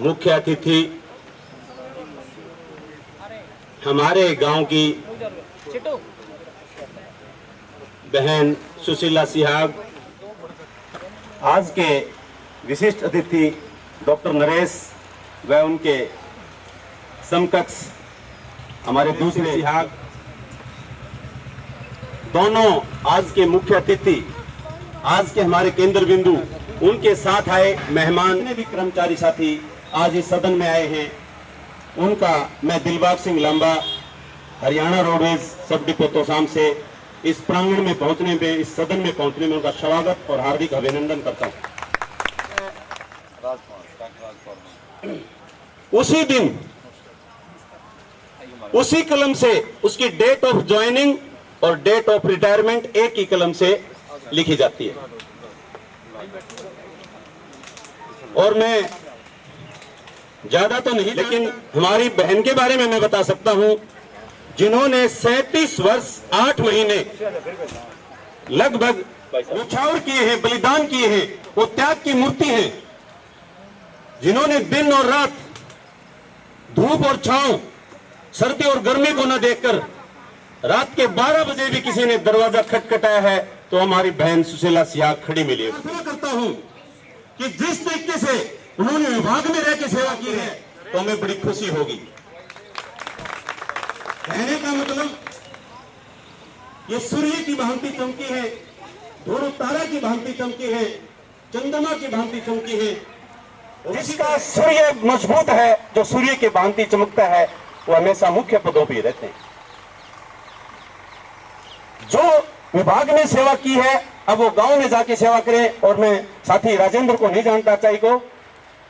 मुख्य अतिथि हमारे गांव की बहन सुशीला सिहाग, आज के विशिष्ट अतिथि डॉक्टर नरेश व उनके समकक्ष हमारे दूसरे सिहाग, दोनों आज के मुख्य अतिथि, आज के हमारे केंद्र बिंदु, उनके साथ आए मेहमान, जितने भी कर्मचारी साथी आज इस सदन में आए हैं, उनका मैं दिलबाग सिंह लांबा, हरियाणा रोडवेज सब डिपो तोसाम से इस प्रांगण में पहुंचने में, इस सदन में पहुंचने में उनका स्वागत और हार्दिक अभिनंदन करता हूं। उसी दिन, उसी कलम से उसकी डेट ऑफ ज्वाइनिंग और डेट ऑफ रिटायरमेंट एक ही कलम से लिखी जाती है। और मैं ज्यादा तो नहीं, लेकिन हमारी बहन के बारे में मैं बता सकता हूं, जिन्होंने 37 वर्ष 8 महीने लगभग न्यौछावर किए हैं, बलिदान किए हैं, वो त्याग की मूर्ति हैं, जिन्होंने दिन और रात, धूप और छांव, सर्दी और गर्मी को न देखकर रात के 12 बजे भी किसी ने दरवाजा खटखटाया है तो हमारी बहन सुशीला सिहाग खड़ी मिली है। मैं करता हूं कि जिस तरीके से उन्होंने विभाग में रह के सेवा की है तो हमें बड़ी खुशी होगी। कहने का मतलब, ये सूर्य की भांति चमकी है, ध्रुव तारा की भांति चमकी है, चंद्रमा की भांति चमकी है, और इसका सूर्य मजबूत है, जो सूर्य की भांति चमकता है वो हमेशा मुख्य पदों पर रहते हैं। जो विभाग ने सेवा की है अब वो गांव में जाके सेवा करें। और मैं साथी राजेंद्र को नहीं जानता, चाहे को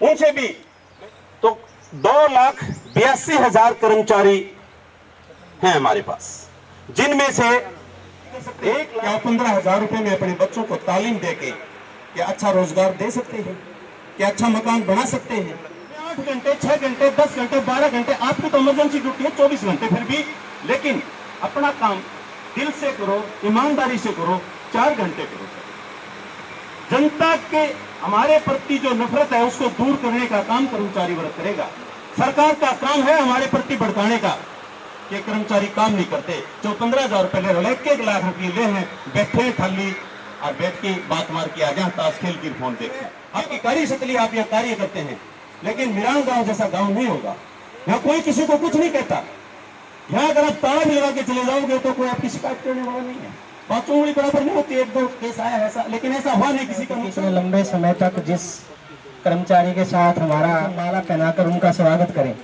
उनसे भी, तो 2,82,000 कर्मचारी हैं हमारे पास, जिनमें से 1,15,000 रुपए में अपने बच्चों को तालीम देके क्या अच्छा रोजगार दे सकते हैं, क्या अच्छा मकान बना सकते हैं। 8 घंटे, 6 घंटे, 10 घंटे, 12 घंटे, आपकी तो इमरजेंसी ड्यूटी है 24 घंटे, फिर भी लेकिन अपना काम दिल से करो, ईमानदारी से करो, 4 घंटे करो। जनता के हमारे प्रति जो नफरत है उसको दूर करने का काम कर्मचारी वर्ग करेगा। सरकार का काम है हमारे प्रति भड़काने का, कि कर्मचारी काम नहीं करते, जो 15,000 रुपए ले रहे, 1 लाख रुपये ले हैं, बैठे थाली और बैठ के बात मार के आ जाए, ताश खेल की फोन देखें। आपकी कार्यशक्ति, आप यह कार्य करते हैं, लेकिन मिरान गांव जैसा गांव नहीं होगा। यहाँ कोई किसी को कुछ नहीं कहता। यहाँ अगर आप ताला भी लगा के चले जाओगे तो कोई आपकी शिकायत करने वाला नहीं है। 5 उंगली बराबर नहीं होती, 1-2 केस आया ऐसा, लेकिन ऐसा हुआ नहीं किसी का। इतने लंबे समय तक जिस कर्मचारी के साथ हमारा माला पहनाकर उनका स्वागत करें,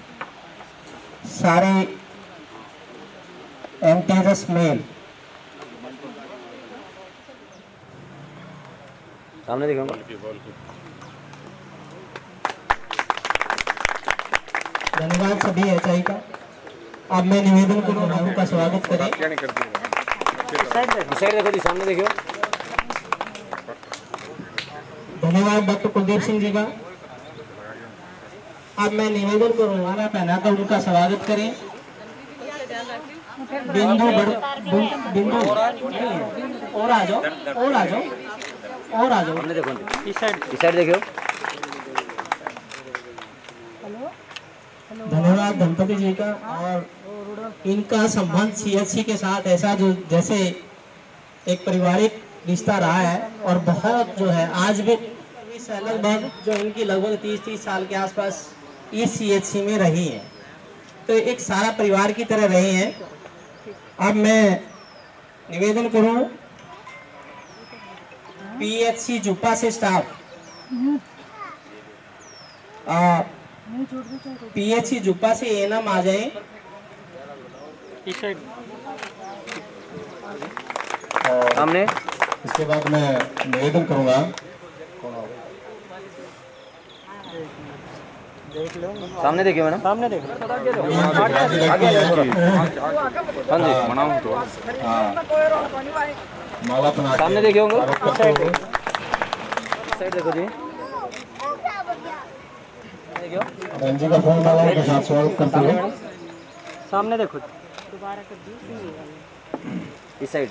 सारे एमटीएस मेल सामने देखो। धन्यवाद सभी एचआई का। अब मैं निवेदन करूँ उनका स्वागत करें। देखो जी, सामने देखियो। धन्यवाद डॉक्टर कुलदीप सिंह जी का। अब मैं निवेदन करूँ माला पहनाकर उनका स्वागत करें। बिंदु और आ जाओ, और आ जाओ, और आ जाओ। इस साइड देखियो। धन्यवाद धनपति जी का। और इनका संबंध सीएचसी के साथ ऐसा जो जैसे एक पारिवारिक रिश्ता रहा है, और बहुत जो है आज भी लगभग जो इनकी लगभग 30 साल के आसपास इस सीएचसी में रही है, तो एक सारा परिवार की तरह रहे हैं। अब मैं निवेदन करूं पीएचसी जुप्पा से स्टाफ, पीएचसी जुप्पा से एएनएम आ जाए। सामने। इसके बाद मैं निवेदन करूंगा, सामने देखिए मैडम, सामने देखो। हाँ जी, मनाऊं तो माला बना के सामने देखिए होंगे। साइड देखो जी, देखियो। रंजी का फोन माला के साथ स्वागत करते हैं। सामने देखो, इस साइड।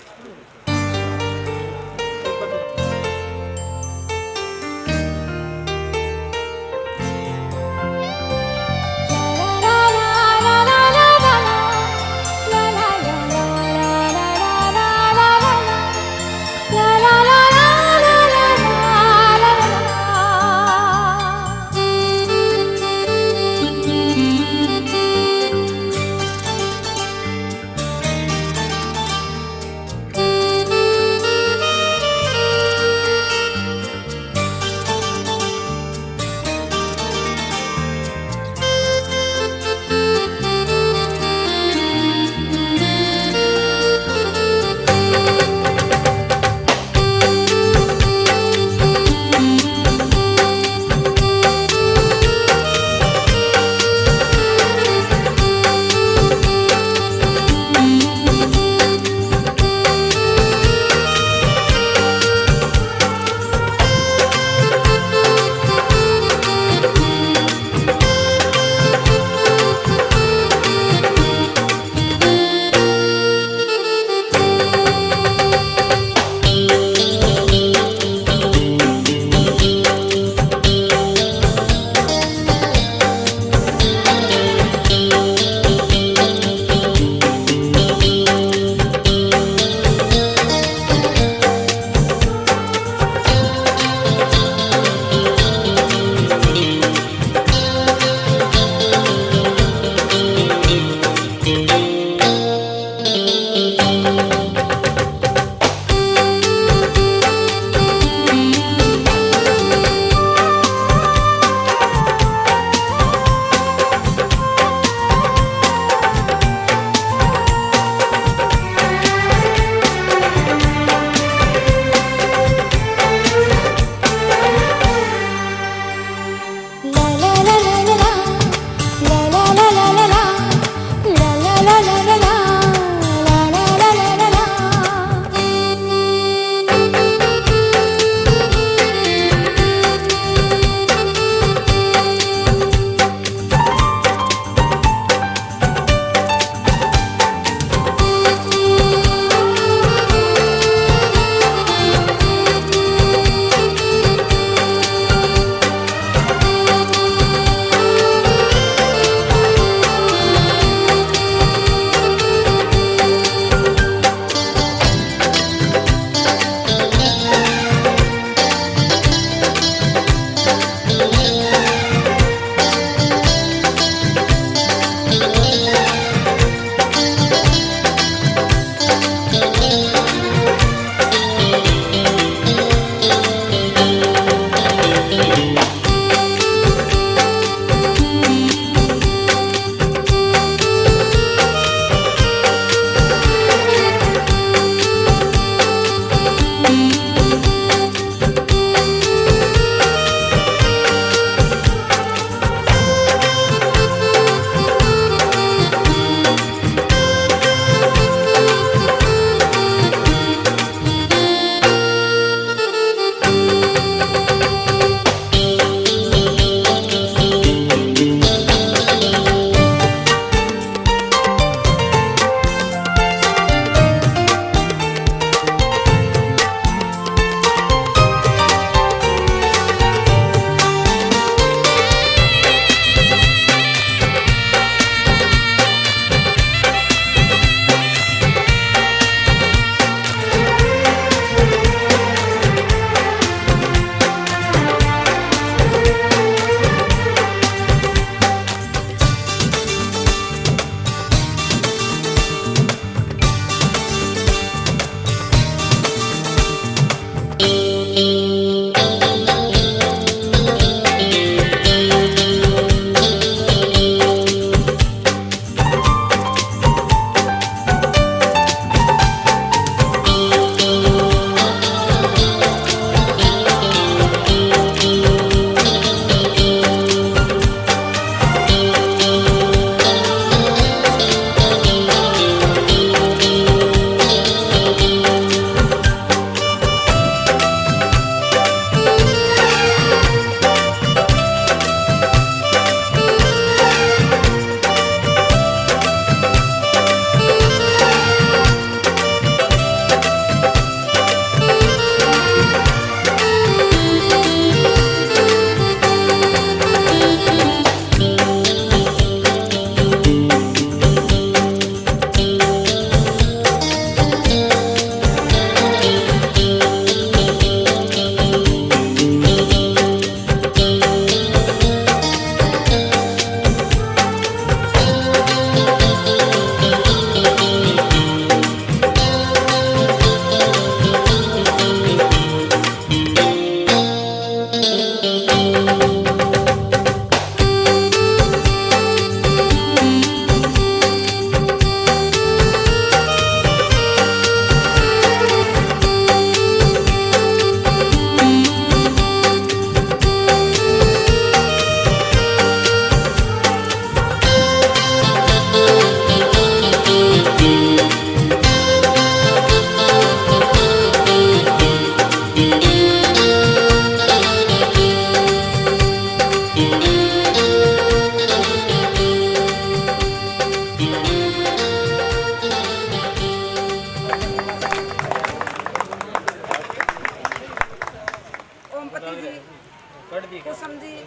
कुसुम जी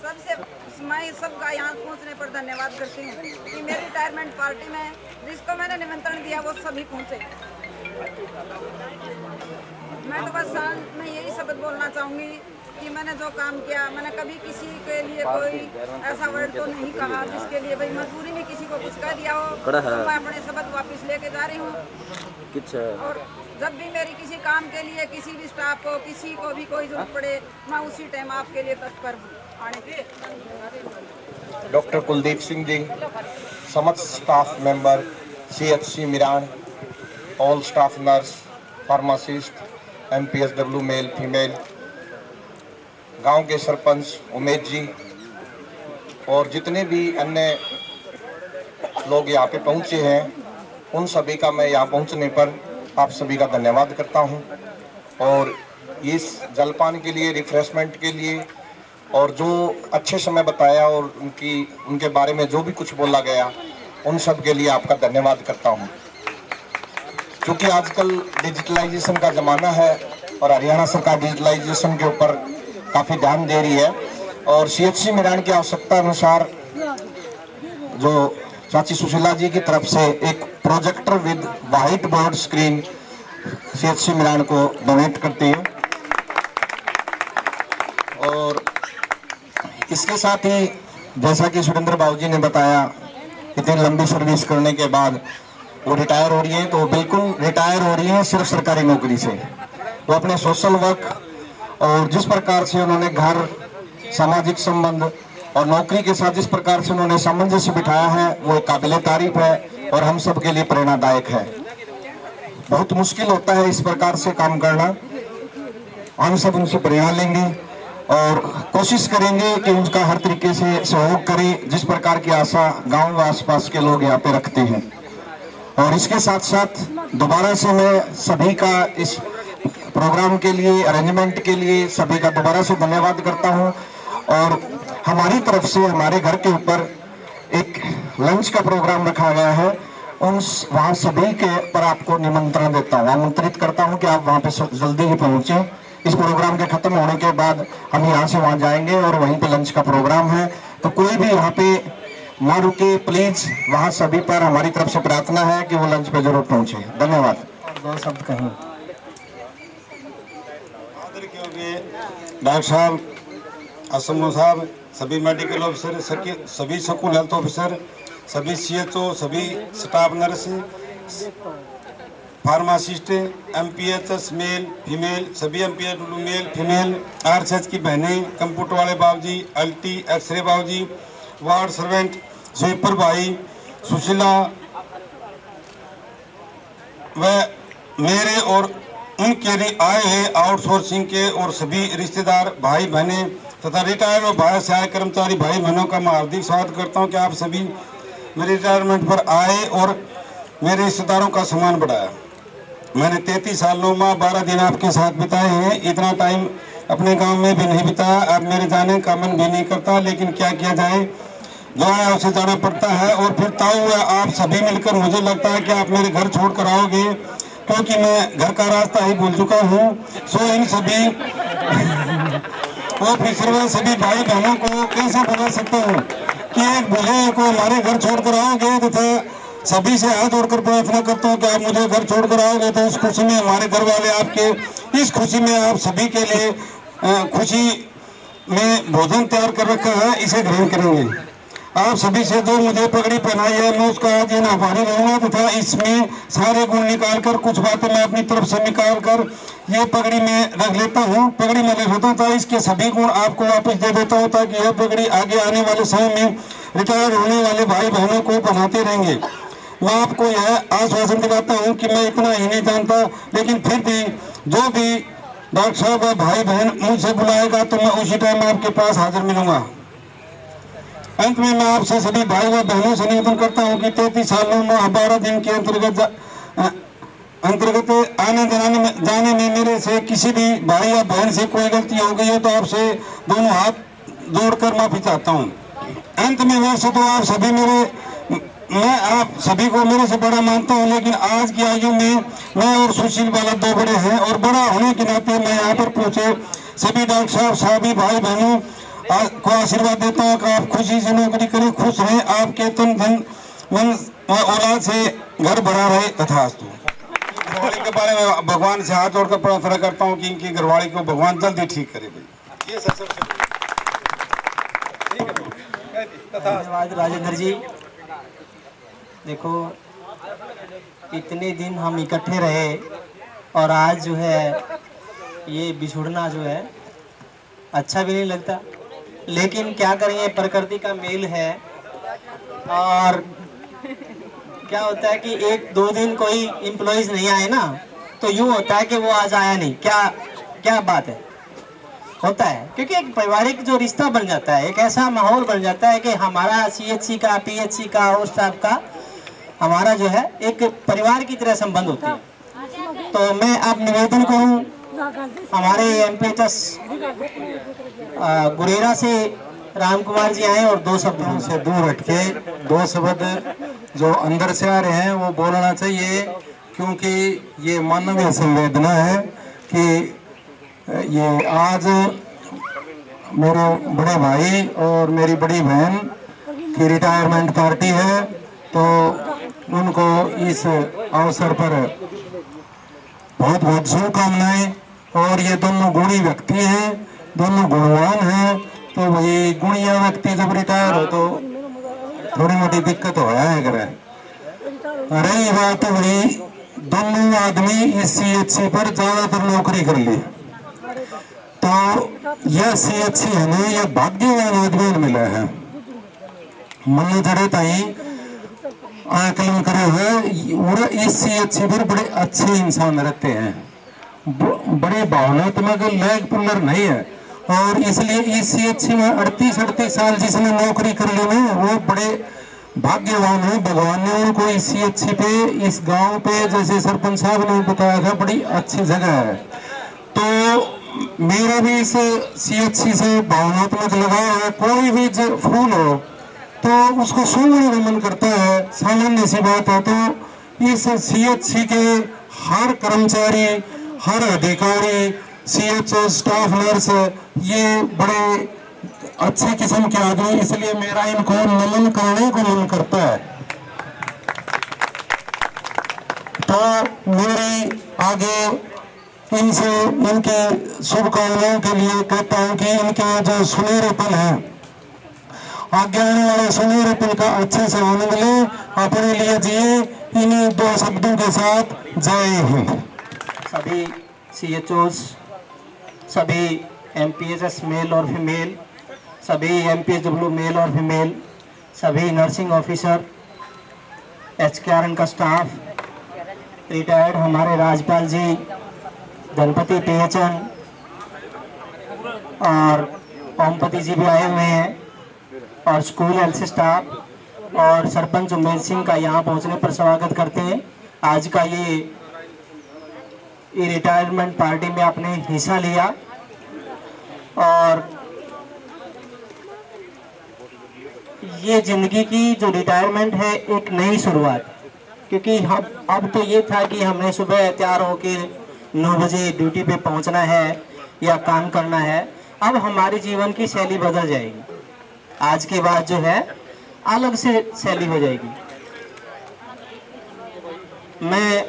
सबसे मैं सबका यहाँ पहुँचने पर धन्यवाद करती हूँ कि मेरी रिटायरमेंट पार्टी में जिसको मैंने निमंत्रण दिया वो सभी पहुँचे। मैं तो बस मैं यही शब्द बोलना चाहूँगी कि मैंने जो काम किया, मैंने कभी किसी के लिए कोई ऐसा वर्ड तो नहीं कहा जिसके लिए भाई मजबूरी में किसी को कुछ कह दिया हो। तो मैं अपने शब्द वापस लेके जा रही हूँ और जब भी मेरी किसी काम के लिए किसी भी स्टाफ को किसी को भी कोई जरूरत पड़े मैं उसी टाइम आपके लिए तत्पर हूँ आने की। डॉक्टर कुलदीप सिंह जी, समस्त staff member, CHC Miran, all staff nurse, pharmacist, MPSW male female, गांव के सरपंच उमेश जी और जितने भी अन्य लोग यहाँ पे पहुँचे हैं उन सभी का मैं यहाँ पहुँचने पर आप सभी का धन्यवाद करता हूं। और इस जलपान के लिए, रिफ्रेशमेंट के लिए और जो अच्छे समय बताया और उनके बारे में जो भी कुछ बोला गया उन सब के लिए आपका धन्यवाद करता हूं। क्योंकि आजकल डिजिटलाइजेशन का ज़माना है और हरियाणा सरकार डिजिटलाइजेशन के ऊपर काफ़ी ध्यान दे रही है और CHC मिरान की आवश्यकता अनुसार जो चाची सुशीला जी की तरफ से एक projector with white board screen CHC Miran को डोनेट करती है। और इसके साथ ही जैसा कि सुरेंद्र बाबू जी ने बताया, इतनी लंबी सर्विस करने के बाद वो रिटायर हो रही है, तो बिल्कुल रिटायर हो रही है सिर्फ सरकारी नौकरी से। वो अपने सोशल वर्क और जिस प्रकार से उन्होंने घर, सामाजिक संबंध और नौकरी के साथ जिस प्रकार से उन्होंने सामंजस्य बिठाया है वो एक काबिले तारीफ है और हम सब के लिए प्रेरणादायक है। बहुत मुश्किल होता है इस प्रकार से काम करना। हम सब उनसे प्रेरणा लेंगे और कोशिश करेंगे कि उनका हर तरीके से सहयोग करें जिस प्रकार की आशा गांव व आसपास के लोग यहाँ पे रखते हैं। और इसके साथ साथ दोबारा से मैं सभी का इस प्रोग्राम के लिए, अरेंजमेंट के लिए सभी का दोबारा से धन्यवाद करता हूँ। और हमारी तरफ से हमारे घर के ऊपर एक लंच का प्रोग्राम रखा गया है, वहाँ सभी के पर आपको निमंत्रण देता हूँ, आमंत्रित करता हूँ कि आप वहाँ पे जल्दी ही पहुँचे। इस प्रोग्राम के खत्म होने के बाद हम यहाँ से वहाँ जाएंगे और वहीं पे लंच का प्रोग्राम है, तो कोई भी यहाँ पे ना रुके प्लीज। वहाँ सभी पर हमारी तरफ से प्रार्थना है कि वो लंच पे जरूर पहुँचे। धन्यवाद। दो शब्द कहें। डॉक्टर साहब, असमो साहब, सभी मेडिकल ऑफिसर, सभी स्कूल हेल्थ ऑफिसर, सभी CHO, सभी staff nurse, pharmacist, MPHS male female, सभी MPHW मेल फीमेल, RSH की बहनें, कंप्यूटर वाले बाबूजी, LT एक्सरे बाबूजी, वार्ड सर्वेंट, स्वीपर भाई, सुशीला व मेरे और उनके लिए आए हैं आउटसोर्सिंग के और सभी रिश्तेदार भाई बहनें तथा रिटायर्ड और बाहर से आए कर्मचारी भाई बहनों का मैं हार्दिक स्वागत करता हूं कि आप सभी मेरे रिटायरमेंट पर आए और मेरे रिश्तेदारों का सम्मान बढ़ाया। मैंने 33 साल 9 माह 12 दिन आपके साथ बिताए हैं। इतना टाइम अपने गांव में भी नहीं बिताया, अब मेरे जाने का मन भी नहीं करता, लेकिन क्या किया जाए, जो है उसे जाना पड़ता है। और फिर ताऊ आप सभी मिलकर मुझे लगता है कि आप मेरे घर छोड़ कर आओगे, क्योंकि मैं घर का रास्ता ही भूल चुका हूँ। सो इन सभी ऑफिसर व सभी भाई बहनों को कैसे बता सकता हूँ कि एक बुजुर्ग को हमारे घर छोड़कर आओगे, तथा सभी से हाथ जोड़कर प्रार्थना करता हूँ कि आप मुझे घर छोड़कर आओगे तो इस खुशी में हमारे घर वाले आपके, इस खुशी में आप सभी के लिए खुशी में भोजन तैयार कर रखा है, इसे ग्रहण करेंगे। आप सभी से जो मुझे पगड़ी पहनाई है मैं उसका आज इन आभारी रहूंगा, तथा इसमें सारे गुण निकाल कर कुछ बातें मैं अपनी तरफ से निकाल कर ये पगड़ी में रख लेता हूँ, पगड़ी में रख लेता हूँ, तो इसके सभी गुण आपको वापस दे देता हूँ, ताकि यह पगड़ी आगे आने वाले समय में रिटायर होने वाले भाई बहनों को पहनाते रहेंगे। मैं आपको यह आश्वासन दिलाता हूँ कि मैं इतना ही नहीं जानता, लेकिन फिर भी जो भी डॉक्टर साहब व भाई बहन मुझसे बुलाएगा तो मैं उसी टाइम आपके पास हाजिर मिलूंगा। अंत में मैं आपसे सभी भाई व बहनों से निवेदन करता हूं कि 33 सालों में 12 दिन के अंतर्गत आने जाने में मेरे से किसी भी भाई या बहन से कोई गलती हो गई हो तो आपसे दोनों हाथ जोड़कर माफी चाहता हूं। अंत में वैसे तो आप सभी मैं आप सभी को मेरे से बड़ा मानता हूं, लेकिन आज की आयु में मैं और सुशील वाला दो बड़े हैं और बड़ा होने के नाते मैं यहाँ पर पहुंचे सभी डॉक्टर साहब सभी भाई बहनों को आशीर्वाद देता हूँ कि आप खुशी से नौकरी करें, खुश रहें, आपके तन धन औलाद से घर भरा रहे तथास्तु। घरवाली के बारे में भगवान से हाथ जोड़कर प्रार्थना करता हूँ कि इनकी घरवाली को भगवान जल्दी ठीक करे भाई। ये सबसे धन्यवाद राजेंद्र जी। देखो इतने दिन हम इकट्ठे रहे और आज जो है ये बिछुड़ना जो है अच्छा भी नहीं लगता, लेकिन क्या करें, प्रकृति का मेल है। और क्या होता है कि एक दो दिन कोई एम्प्लॉइज नहीं आए ना तो यूँ होता है कि वो आज आया नहीं, क्या बात है, होता है। क्योंकि एक पारिवारिक जो रिश्ता बन जाता है, एक ऐसा माहौल बन जाता है कि हमारा CHC का, PHC का और स्टाफ का हमारा जो है एक परिवार की तरह संबंध होते हैं। तो मैं अब निवेदन करूं हमारे MPHS गुरेरा से राम कुमार जी आए और दो शब्दों से दूर हटके दो शब्द जो अंदर से आ रहे हैं वो बोलना चाहिए, क्योंकि ये मानवीय संवेदना है कि ये आज मेरे बड़े भाई और मेरी बड़ी बहन की रिटायरमेंट पार्टी है, तो उनको इस अवसर पर बहुत बहुत शुभकामनाएं। और ये दोनों गुणी व्यक्ति हैं, दोनों गुणवान हैं, तो वही गुणिया व्यक्ति जब रिटायर हो तो थोड़ी मोटी दिक्कत हो है करे। रही बात वही दोनों आदमी इस CHC पर ज्यादातर नौकरी कर ली, तो यह CHC हमें यह भाग्यवान आदमी मिला है। मन जड़े ताई आकलन करे हुए इस CHC पर बड़े अच्छे इंसान रहते हैं, बड़े भावनात्मक लैग पुलर नहीं है। और इसलिए इस CHC में 38 साल जिसने नौकरी कर ली ना वो बड़े भाग्यवान है। भगवान ने उनको इस CHC पे, इस गांव पे, जैसे सरपंच साहब ने बताया था, बड़ी अच्छी जगह है। तो मेरा भी इस CHC से भावनात्मक लगाव है। कोई भी फूल हो तो उसको सूंघने का मन करता है, सामान्य सी बात है। तो इस CHC के हर कर्मचारी, हर अधिकारी, CHO, स्टाफ नर्स, ये बड़े अच्छे किस्म के आदमी, इसलिए मेरा इनको नमन करने को मन करता है। तो मेरी आगे इनसे इनके शुभकामनाओं के लिए कहता हूँ कि इनके जो सुनहरे पल है, आगे आने वाले सुनहरे पल का अच्छे से आनंद लें, अपने लिए जिए। इन्हीं दो शब्दों के साथ जय हिंद। सभी CHOs, सभी MPHS मेल और फीमेल, सभी MPHW मेल और फीमेल, सभी नर्सिंग ऑफिसर, HKRN का स्टाफ, रिटायर्ड हमारे राज्यपाल जी, गणपति PHN और ओमपति जी भी आए हुए हैं, और स्कूल हेल्थ स्टाफ और सरपंच उमेश सिंह का यहाँ पहुँचने पर स्वागत करते हैं। आज का ये रिटायरमेंट पार्टी में आपने हिस्सा लिया और ये जिंदगी की जो रिटायरमेंट है एक नई शुरुआत, क्योंकि हम अब तो ये था कि हमने सुबह तैयार होके 9 बजे ड्यूटी पे पहुंचना है या काम करना है। अब हमारे जीवन की शैली बदल जाएगी, आज के बाद जो है अलग से शैली हो जाएगी। मैं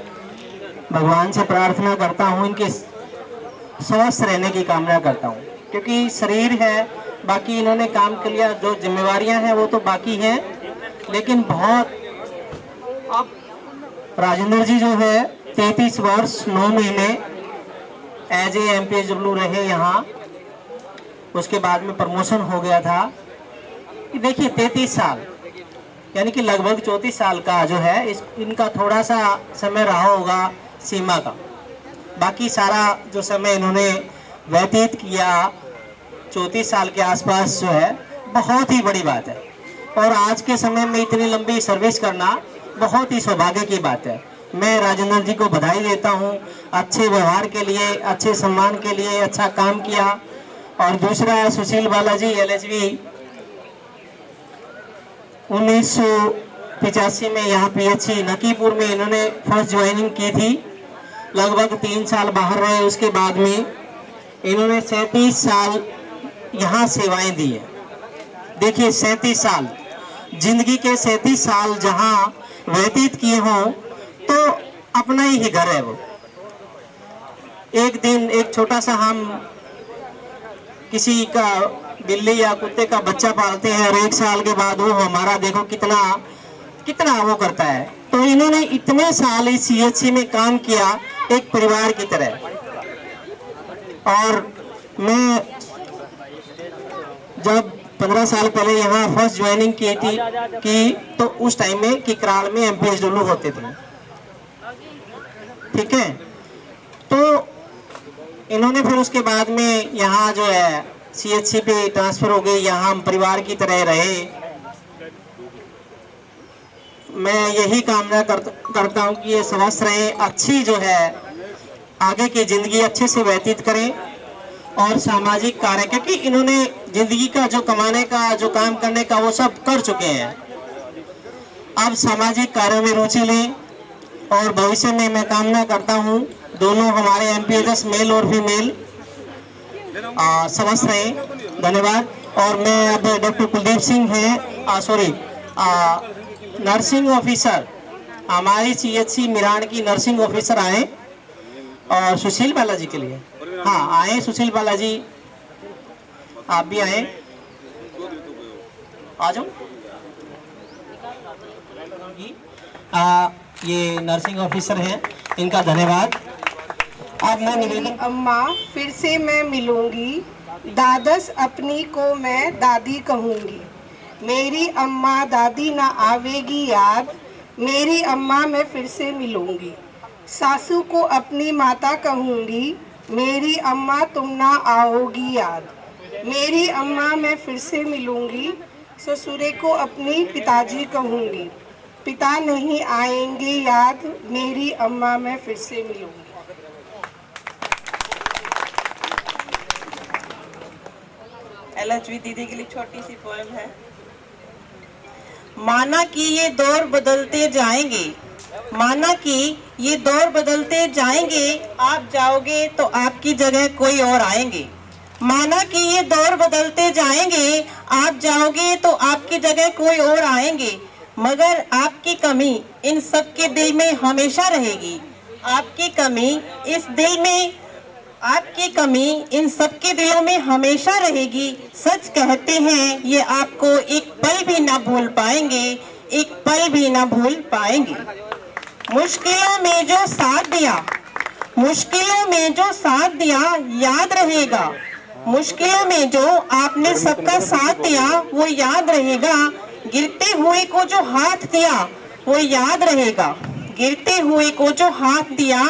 भगवान से प्रार्थना करता हूँ इनके स्वस्थ रहने की कामना करता हूँ, क्योंकि शरीर है, बाकी इन्होंने काम के लिए जो जिम्मेवारियां हैं वो तो बाकी हैं, लेकिन बहुत। अब राजेंद्र जी जो है 33 वर्ष 9 महीने एज ए MPHW रहे यहाँ, उसके बाद में प्रमोशन हो गया था। देखिए 33 साल यानी कि लगभग 34 साल का जो है इनका थोड़ा सा समय रहा होगा सीमा का, बाकी सारा जो समय इन्होंने व्यतीत किया 34 साल के आसपास जो है बहुत ही बड़ी बात है। और आज के समय में इतनी लंबी सर्विस करना बहुत ही सौभाग्य की बात है। मैं राजेंद्र जी को बधाई देता हूँ अच्छे व्यवहार के लिए, अच्छे सम्मान के लिए, अच्छा काम किया। और दूसरा सुशील बालाजी LHV 1985 में यहाँ PHC नकीपुर में इन्होंने फर्स्ट ज्वाइनिंग की थी, लगभग 3 साल बाहर रहे। उसके बाद में इन्होंने 37 साल यहाँ सेवाएं दी है। देखिए 37 साल, जिंदगी के 37 साल जहाँ व्यतीत किए हों तो अपना ही घर है वो। एक दिन एक छोटा सा हम किसी का बिल्ली या कुत्ते का बच्चा पालते हैं और 1 साल के बाद वो हमारा देखो कितना कितना वो करता है। तो इन्होंने इतने साल इस CHC में काम किया एक परिवार की तरह। और मैं जब 15 साल पहले यहाँ फर्स्ट ज्वाइनिंग की तो उस टाइम में किकराल में MPHW होते थे, ठीक है। तो इन्होंने फिर उसके बाद में यहाँ जो है CHC पे ट्रांसफर हो गए, यहाँ हम परिवार की तरह रहे। मैं यही कामना करता हूँ कि ये स्वस्थ रहे, अच्छी जो है आगे की जिंदगी अच्छे से व्यतीत करें और सामाजिक कार्य, क्योंकि इन्होंने जिंदगी का जो कमाने का जो काम करने का वो सब कर चुके हैं। अब सामाजिक कार्यों में रुचि लें और भविष्य में मैं कामना करता हूँ दोनों हमारे MPHS मेल और फीमेल स्वस्थ रहे। धन्यवाद। और मैं अब डॉक्टर कुलदीप सिंह हैं, नर्सिंग ऑफिसर हमारी CHC मिरान की नर्सिंग ऑफिसर आए और सुशील बालाजी के लिए, हाँ आए सुशील बालाजी, आप भी आए, आ जाओ। ये नर्सिंग ऑफिसर हैं, इनका धन्यवाद। अब मैं निवेदन, अम्मा फिर से मैं मिलूंगी, दादस अपनी को मैं दादी कहूंगी। मेरी अम्मा दादी ना आवेगी याद, मेरी अम्मा मैं फिर से मिलूंगी। सासू को अपनी माता कहूंगी, मेरी अम्मा तुम ना आओगी याद। मेरी अम्मा मैं फिर से मिलूंगी। ससुरे को अपनी पिताजी कहूंगी, पिता नहीं आएंगे याद, मेरी अम्मा मैं फिर से मिलूंगी। LHV दीदी के लिए छोटी सी पोएम है। माना कि ये दौर बदलते जाएंगे, माना कि ये दौर बदलते जाएंगे, आप जाओगे तो आपकी जगह कोई और आएंगे। माना कि ये दौर बदलते जाएंगे, आप जाओगे तो आपकी जगह कोई और आएंगे, मगर आपकी कमी इन सबके दिल में हमेशा रहेगी। आपकी कमी इस दिल में, आपकी कमी इन सबके दिलों में हमेशा रहेगी। सच कहते हैं ये आपको एक पल भी ना भूल पाएंगे, एक पल भी ना भूल पाएंगे। मुश्किलों में जो साथ दिया, मुश्किलों में जो साथ दिया याद रहेगा। मुश्किलों में जो आपने सबका साथ दिया वो याद रहेगा। गिरते हुए को जो हाथ दिया वो याद रहेगा। गिरते हुए को जो हाथ दिया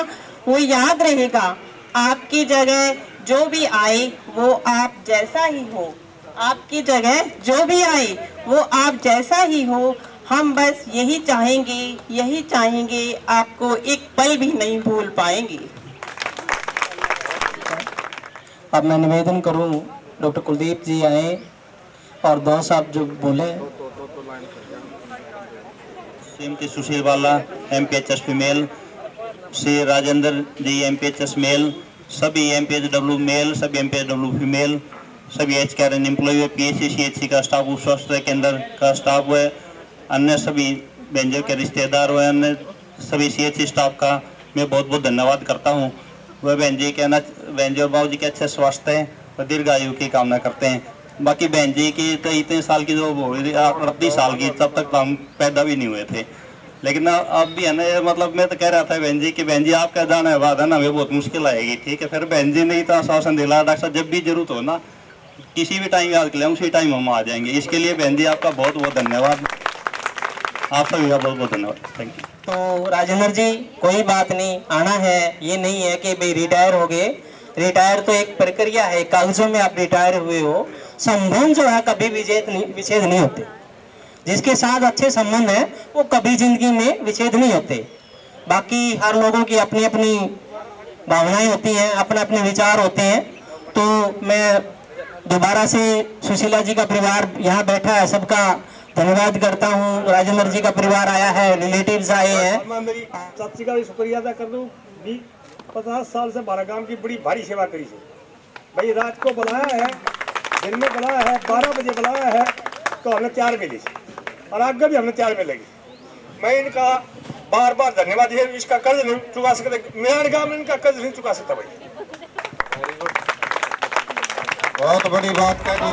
वो याद रहेगा। आपकी जगह जो भी आए वो आप जैसा ही हो, आपकी जगह जो भी आए वो आप जैसा ही हो। हम बस यही चाहेंगे, आपको एक पल भी नहीं भूल पाएंगे। अब मैं निवेदन करूं, डॉक्टर कुलदीप जी आए और दो साहब जो बोले। श्रीमती सुशील बाला MPHS फीमेल, श्री राजेंद्र जी MPHS मेल, सभी MPHW मेल, सभी MPHW फीमेल, सभी HKRN एम्प्लॉय है, PHC CHC का स्टाफ, उप स्वास्थ्य केंद्र का स्टाफ है, अन्य सभी बेंजर के रिश्तेदार हुए, अन्य सभी CHC स्टाफ का मैं बहुत बहुत धन्यवाद करता हूँ। वह बहन जी कहना, बहन जी और बाबू जी के अच्छे स्वास्थ्य और दीर्घायु की कामना करते हैं। बाकी बहन जी की तो इतने साल की जो वो 38 साल की, तब तक तो हम पैदा भी नहीं हुए थे, लेकिन अब भी है ना, मतलब मैं तो कह रहा था बहन जी कि बहन जी आपका जाने बाद है ना हमें बहुत मुश्किल आएगी, ठीक है। फिर बहन जी ने तो आश्वासन दिला, डॉक्टर साहब जब भी जरूरत हो ना किसी भी टाइम याद कर लें, उसी टाइम हम आ जाएंगे। इसके लिए बहन जी आपका बहुत बहुत धन्यवाद, आप सभी का बहुत बहुत धन्यवाद, थैंक यू। तो राजेंद्र जी कोई बात नहीं, आना है, ये नहीं है कि भाई रिटायर हो गए। रिटायर तो एक प्रक्रिया है, कागजों में आप रिटायर हुए हो। संबंध जो है कभी विच्छेद नहीं होते। जिसके साथ अच्छे संबंध है वो कभी जिंदगी में विच्छेद नहीं होते। बाकी हर लोगों की अपनी अपनी भावनाएं होती हैं, अपने अपने विचार होते हैं। तो मैं दोबारा से सुशीला जी का परिवार यहाँ बैठा है, सबका धन्यवाद करता हूँ। राजेंद्र जी का परिवार आया है, रिलेटिव्स आए हैं। मैं मेरी चाची का भी शुक्रिया अदा कर दूँ भी 50 साल से बारागाम की बड़ी भारी सेवा करी से। भाई रात को बुलाया है, दिन में बुलाया है, 12 बजे बुलाया है, तो हमने 4 मिली और आगे भी हमने 4 मिलेगी। मैं इनका बार बार धन्यवाद, ये इसका कर्ज नहीं चुका सकते, मेरे गाँव में इनका कर्ज नहीं चुका सकता भाई। बहुत बड़ी बात कह दी।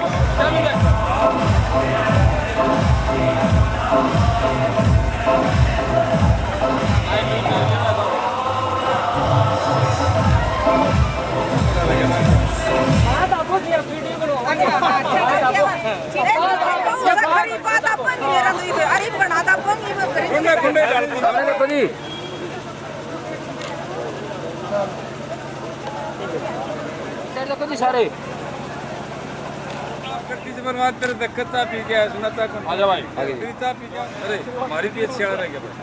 देखो जी, देखो जी सारे बनवा तेरे दिक्कत चा पी गया सुना था आजा भाई तेरी चा पी गया। अरे हमारी भी अच्छी रह गया भाई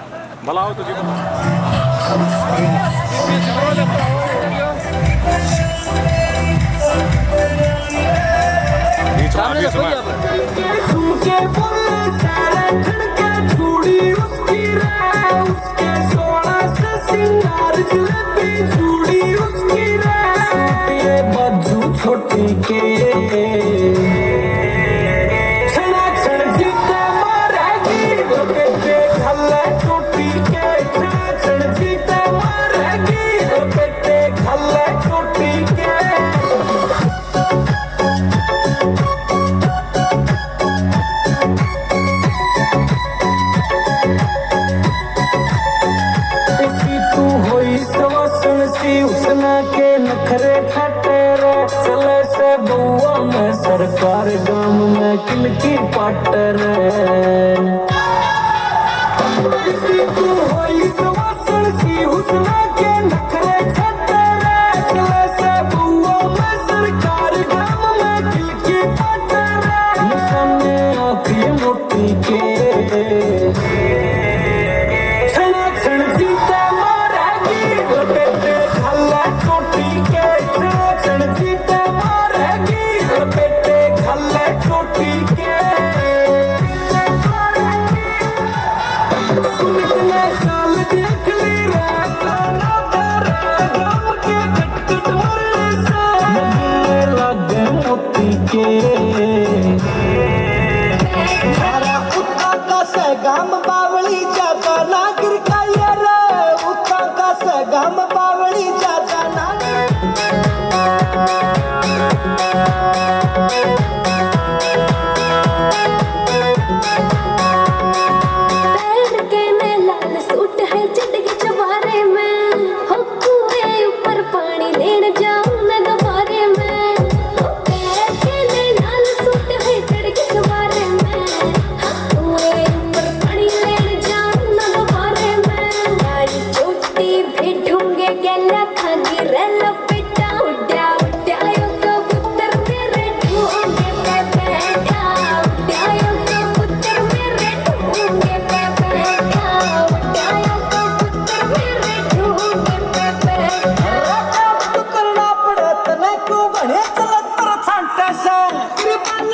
भलाओ तो जी सामने देखो जी छोटी के छना छन जीते मारेगी बेटे खल्ले छोटी के छना छन जीते मारेगी बेटे खल्ले छोटी के। इसी तू होई सवासन सी उसना के नखरे खटे रे चले से बउआ में सरकार गांव में किनकी पाटर इसी तू होई सवासन सी उसना के नखरे खटे रे चले से बउआ में सरकार गांव में किनकी पाटर निशाने आखी मोटी के गाम बावली जाता नागिर का यार उत्ता का सगाम बावली जाता पैर के में लाल सूट है जिंदगी चबारे में हो कुएं ऊपर पानी लेने जाऊं मैं दोबारे में हो पैर के में लाल सूट है जिंदगी चबारे में भेटूंगे गला खागी रेला बेटा उड्या उड्या यो कबूतर मेरे ढूंढे पे बैठा उड्या यो कबूतर मेरे ढूंढे पे बैठा उड्या यो कबूतर मेरे ढूंढे पे बैठा तो करना पड़े तने को घणे चलत पर छांटे से कृपाल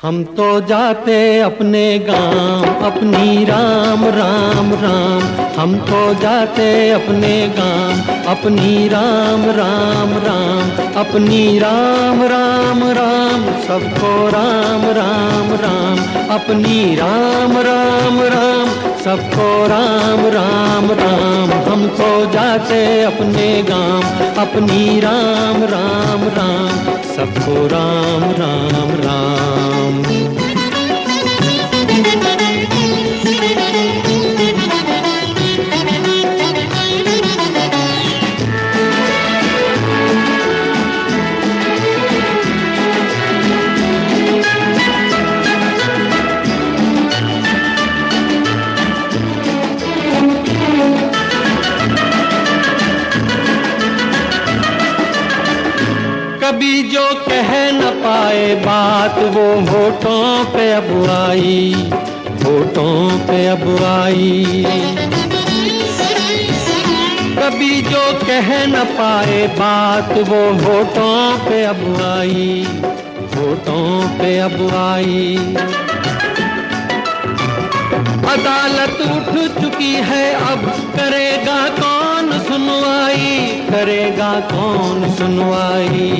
हम तो जाते अपने गांव अपनी राम राम राम हम तो जाते अपने गांव अपनी राम राम राम अपनी राम राम राम सबको राम राम राम अपनी राम राम राम सबको राम राम राम हम तो जाते अपने गांव अपनी राम राम राम सबको राम राम राम। कभी जो कह न पाए बात वो होठों पे अब आई होठों पे अब आई कभी जो कह न पाए बात वो होठों पे अब आई होठों पे अब आई अदालत उठ चुकी है, अब करेगा कौन सुनवाई, करेगा कौन सुनवाई।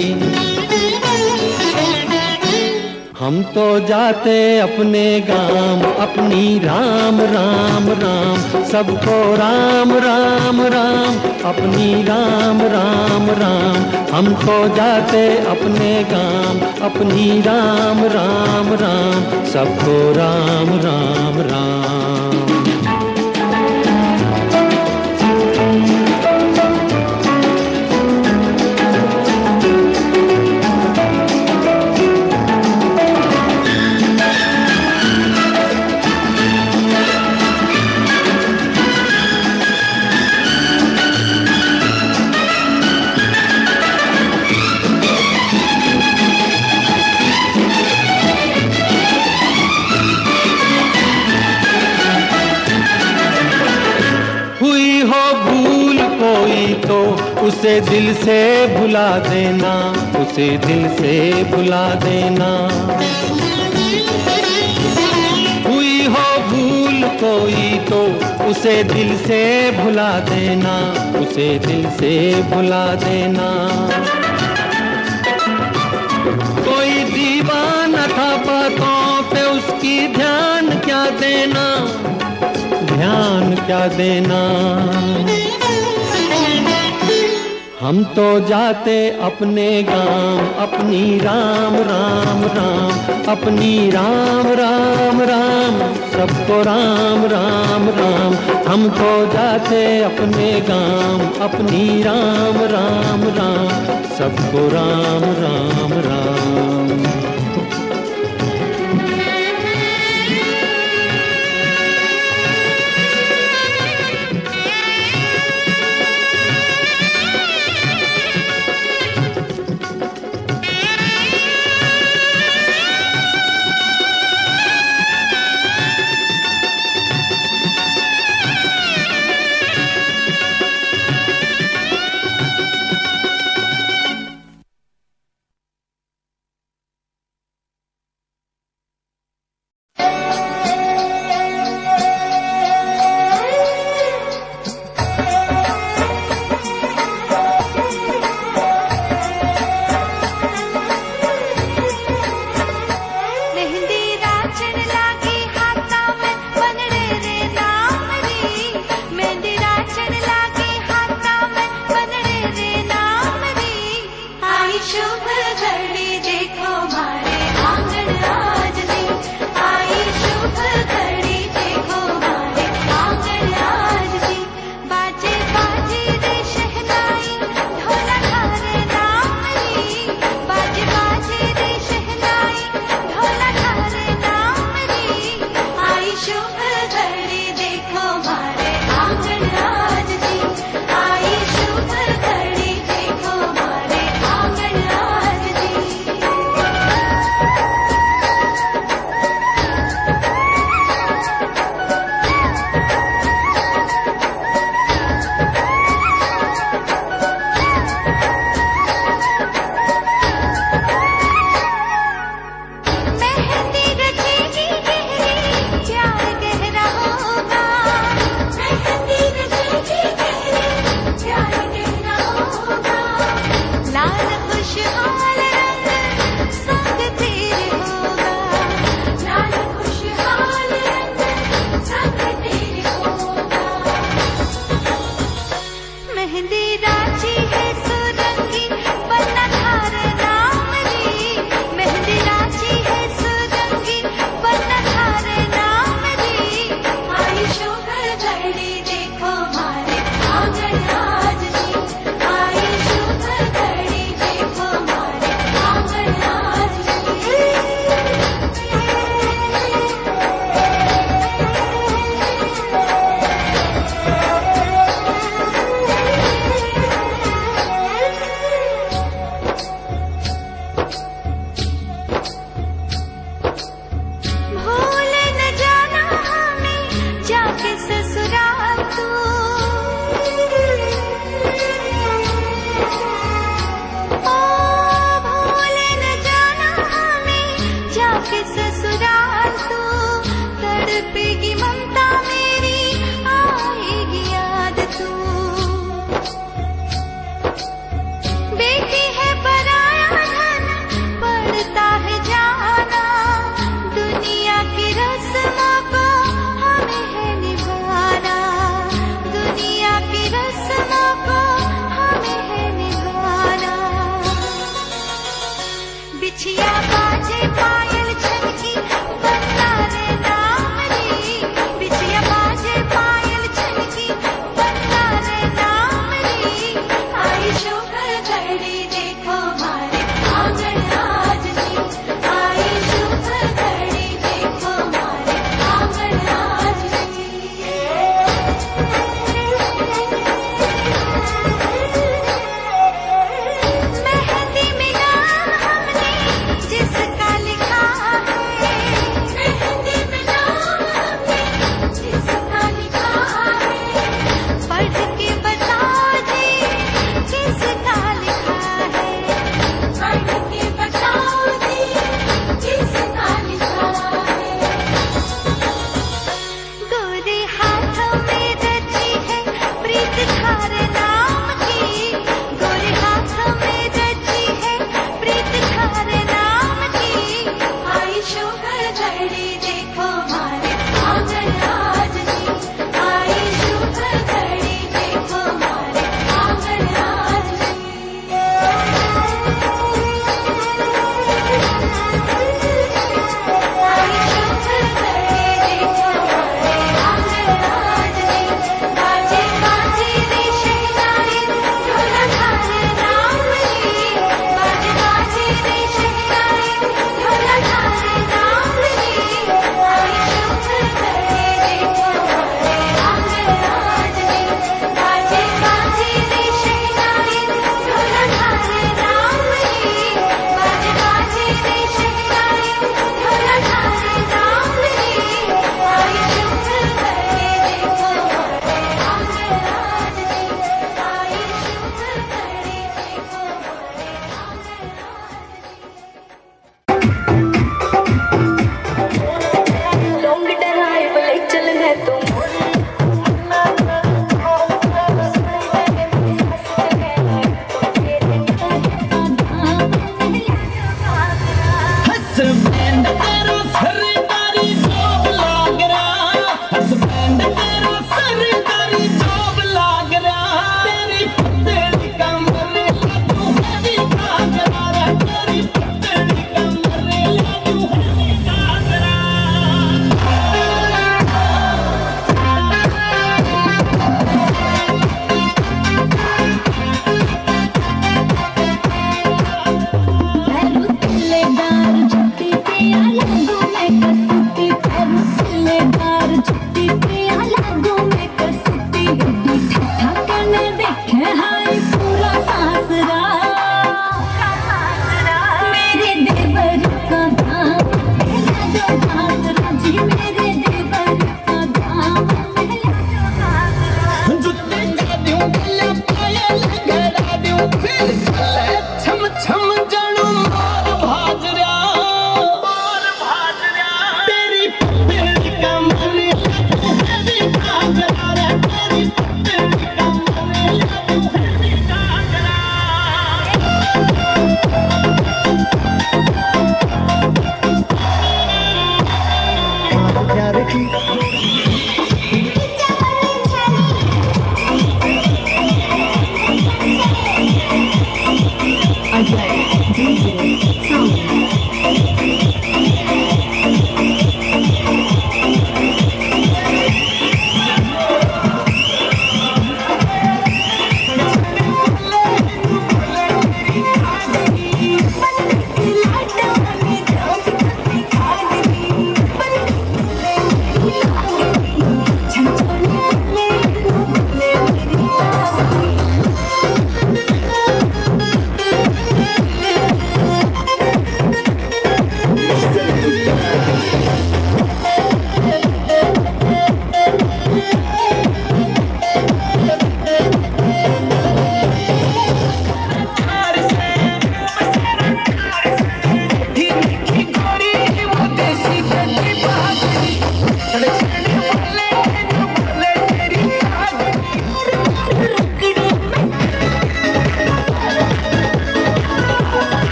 हम तो जाते अपने गांव, अपनी राम राम राम, सबको राम राम राम, अपनी राम राम राम। हम तो जाते अपने गांव, अपनी राम राम राम, सबको राम राम राम। तो उसे दिल से भुला देना, उसे दिल से भुला देना। हुई हो भूल कोई तो उसे दिल से भुला देना, उसे दिल से भुला देना। कोई दीवाना था बातों पे उसकी ध्यान क्या देना, ध्यान क्या देना। हम तो जाते अपने गांव, अपनी राम राम राम, अपनी राम राम राम, सबको राम राम राम। हम तो जाते अपने गांव, अपनी राम राम राम, सबको राम राम राम।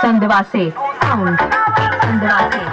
संधवासे संधवासे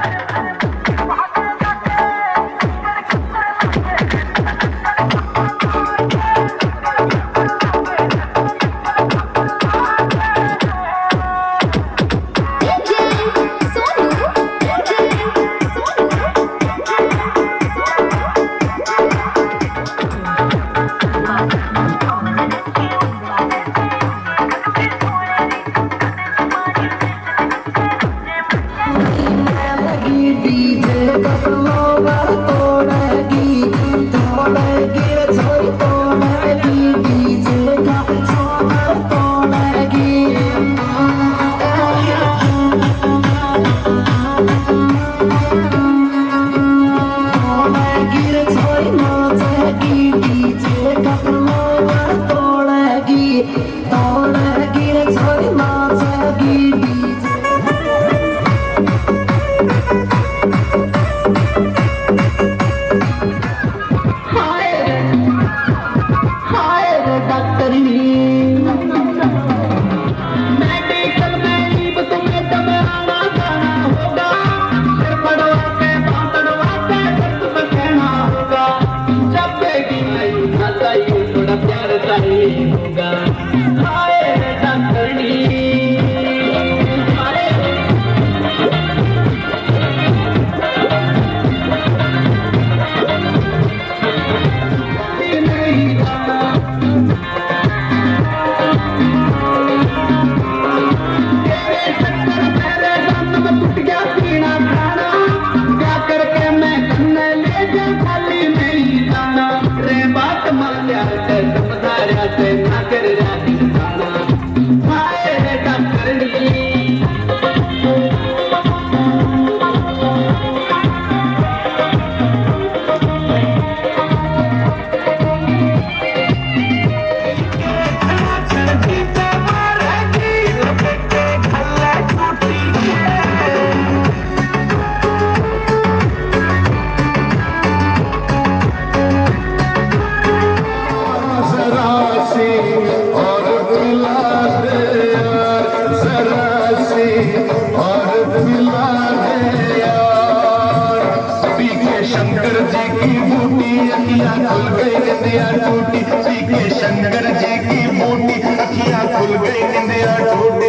शंकर जी की मोटी अखियां खुल गई निंदिया टूटे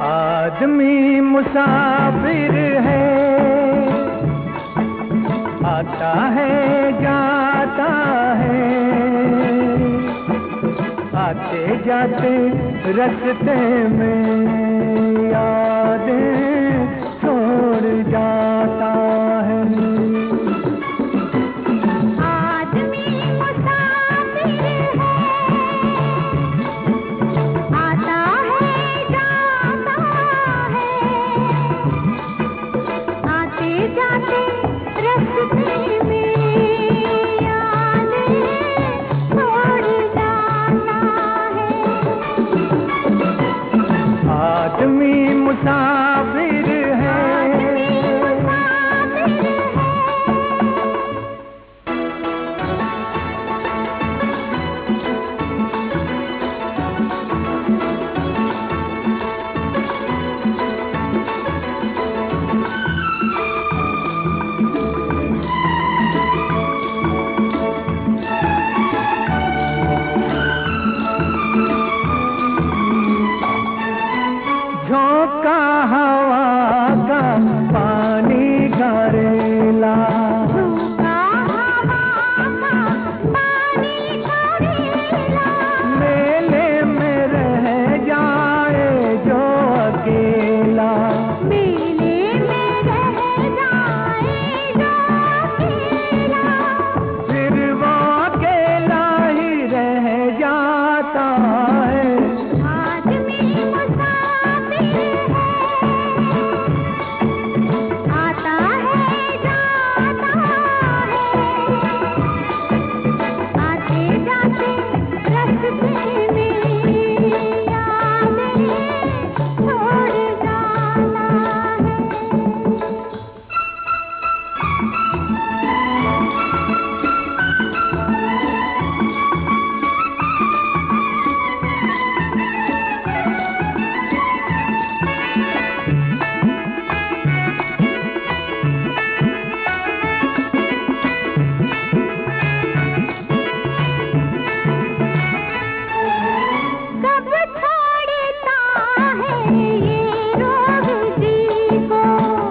आदमी मुसाफिर है, आता है जाता है, आते जाते रास्ते में यादें छोड़ जाता है। आदमी मुसाफिर है। झोंका हवा का पानी घरेला, मेले में रह जाए जो अकेला, मेले में रह जाए जो अकेला, फिर वो अकेला ही रह जाता है।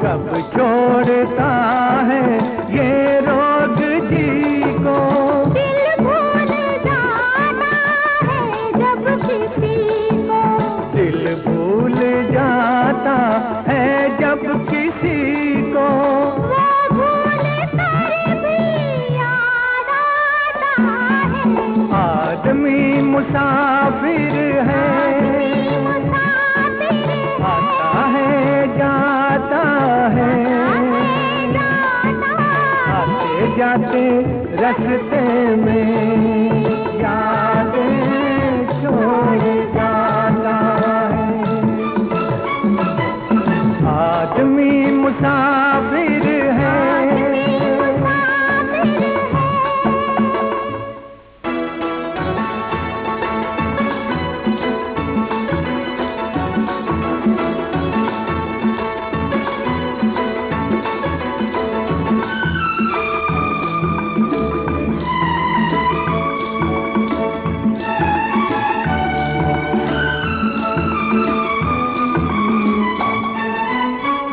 कब छोड़ता है ये रोग जी को, दिल भूल जाता है जब किसी को, दिल भूल जाता है जब किसी को, वो भूल कर भी याद आता है। आदमी मुसाफिर है, आता है जाता है, आते जाते रास्ते में यादें छोड़ जाता है। आदमी मुसाफिर है।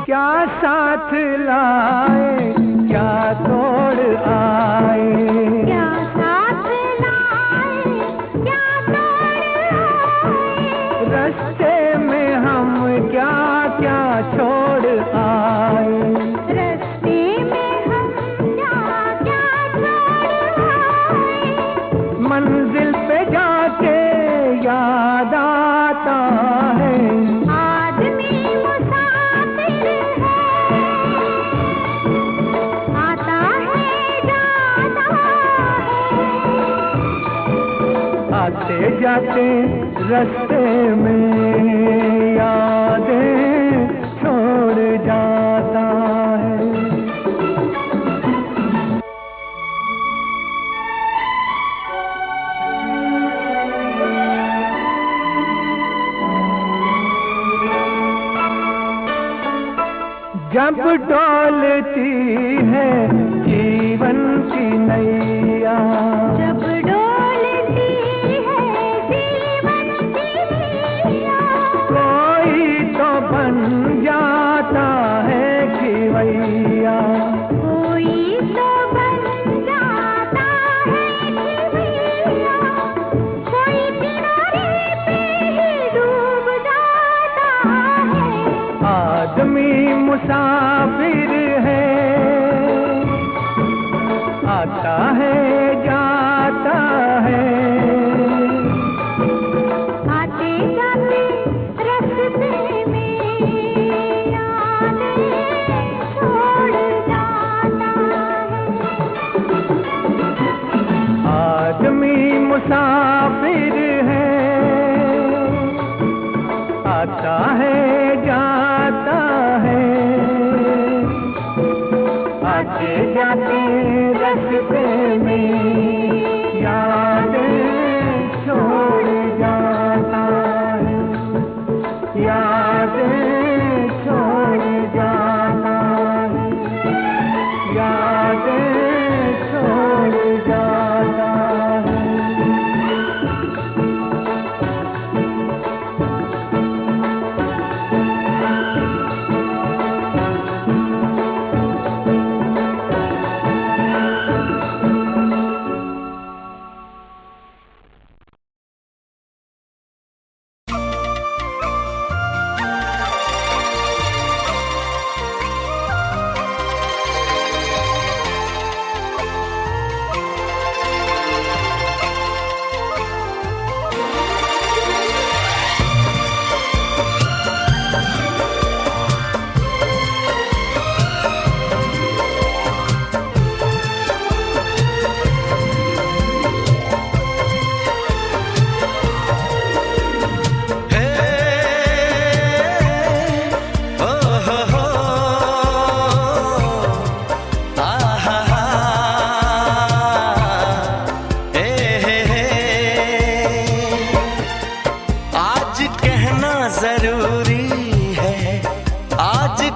क्या साथ लाए क्या तोड़ आए, क्या साथ लाए क्या तोड़ आए, रास्ते में हम क्या क्या छोड़ आए, रास्ते में हम क्या क्या छोड़ आए, मंजिल पे जाके याद आता है। आदमी मुसाफिर है, आता है जाता है, आते जाते रास्ते में यादें छोड़ जाता है। जब डोलती है जीवन की नैया, जब डोलती है जीवन की नैया, कोई तो बन जाता है खिवैया, कोई तो बन जाता है खिवैया, कोई किनारे पे ही डूब जाता है। आदमी मुसाफिर है, आता है जाता है, आते जाते रास्ते में यादें छोड़ जाता है। आदमी मुसाफिर है, आता है जाता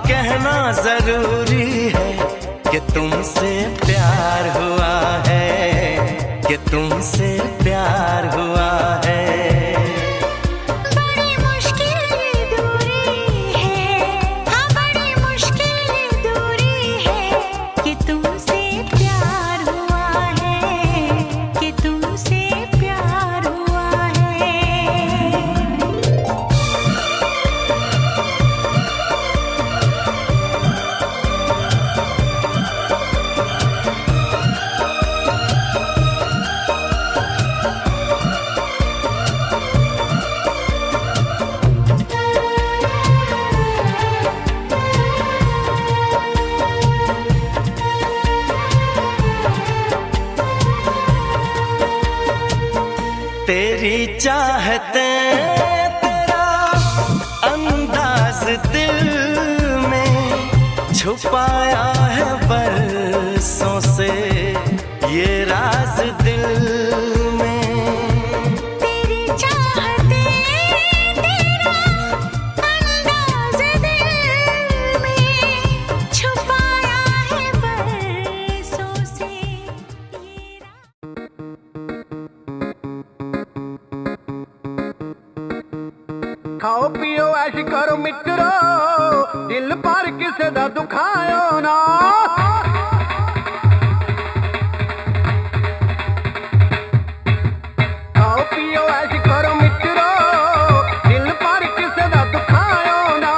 कहना जरूरी है कि तुमसे प्यार हुआ है, कि तुमसे प्यार हुआ है। बड़ी मुश्किल दूरी है, हाँ बड़ी मुश्किल दूरी है, कि तुमसे प्यार हुआ है, कि तुमसे प्यार हुआ है। तेरी चाहते तेरा अंदाज दिल में छुपाया है बरसों से ये राज दिल में। तेरी चाहते तेरा अंदाज दिल में छुपाया है बरसों से। खाओ पियो ऐश करो मित्रो, दिल पर किसे दा दुखायो ना। खाओ पियो ऐश करो मित्रो, दिल पर किसे दा दुखायो ना।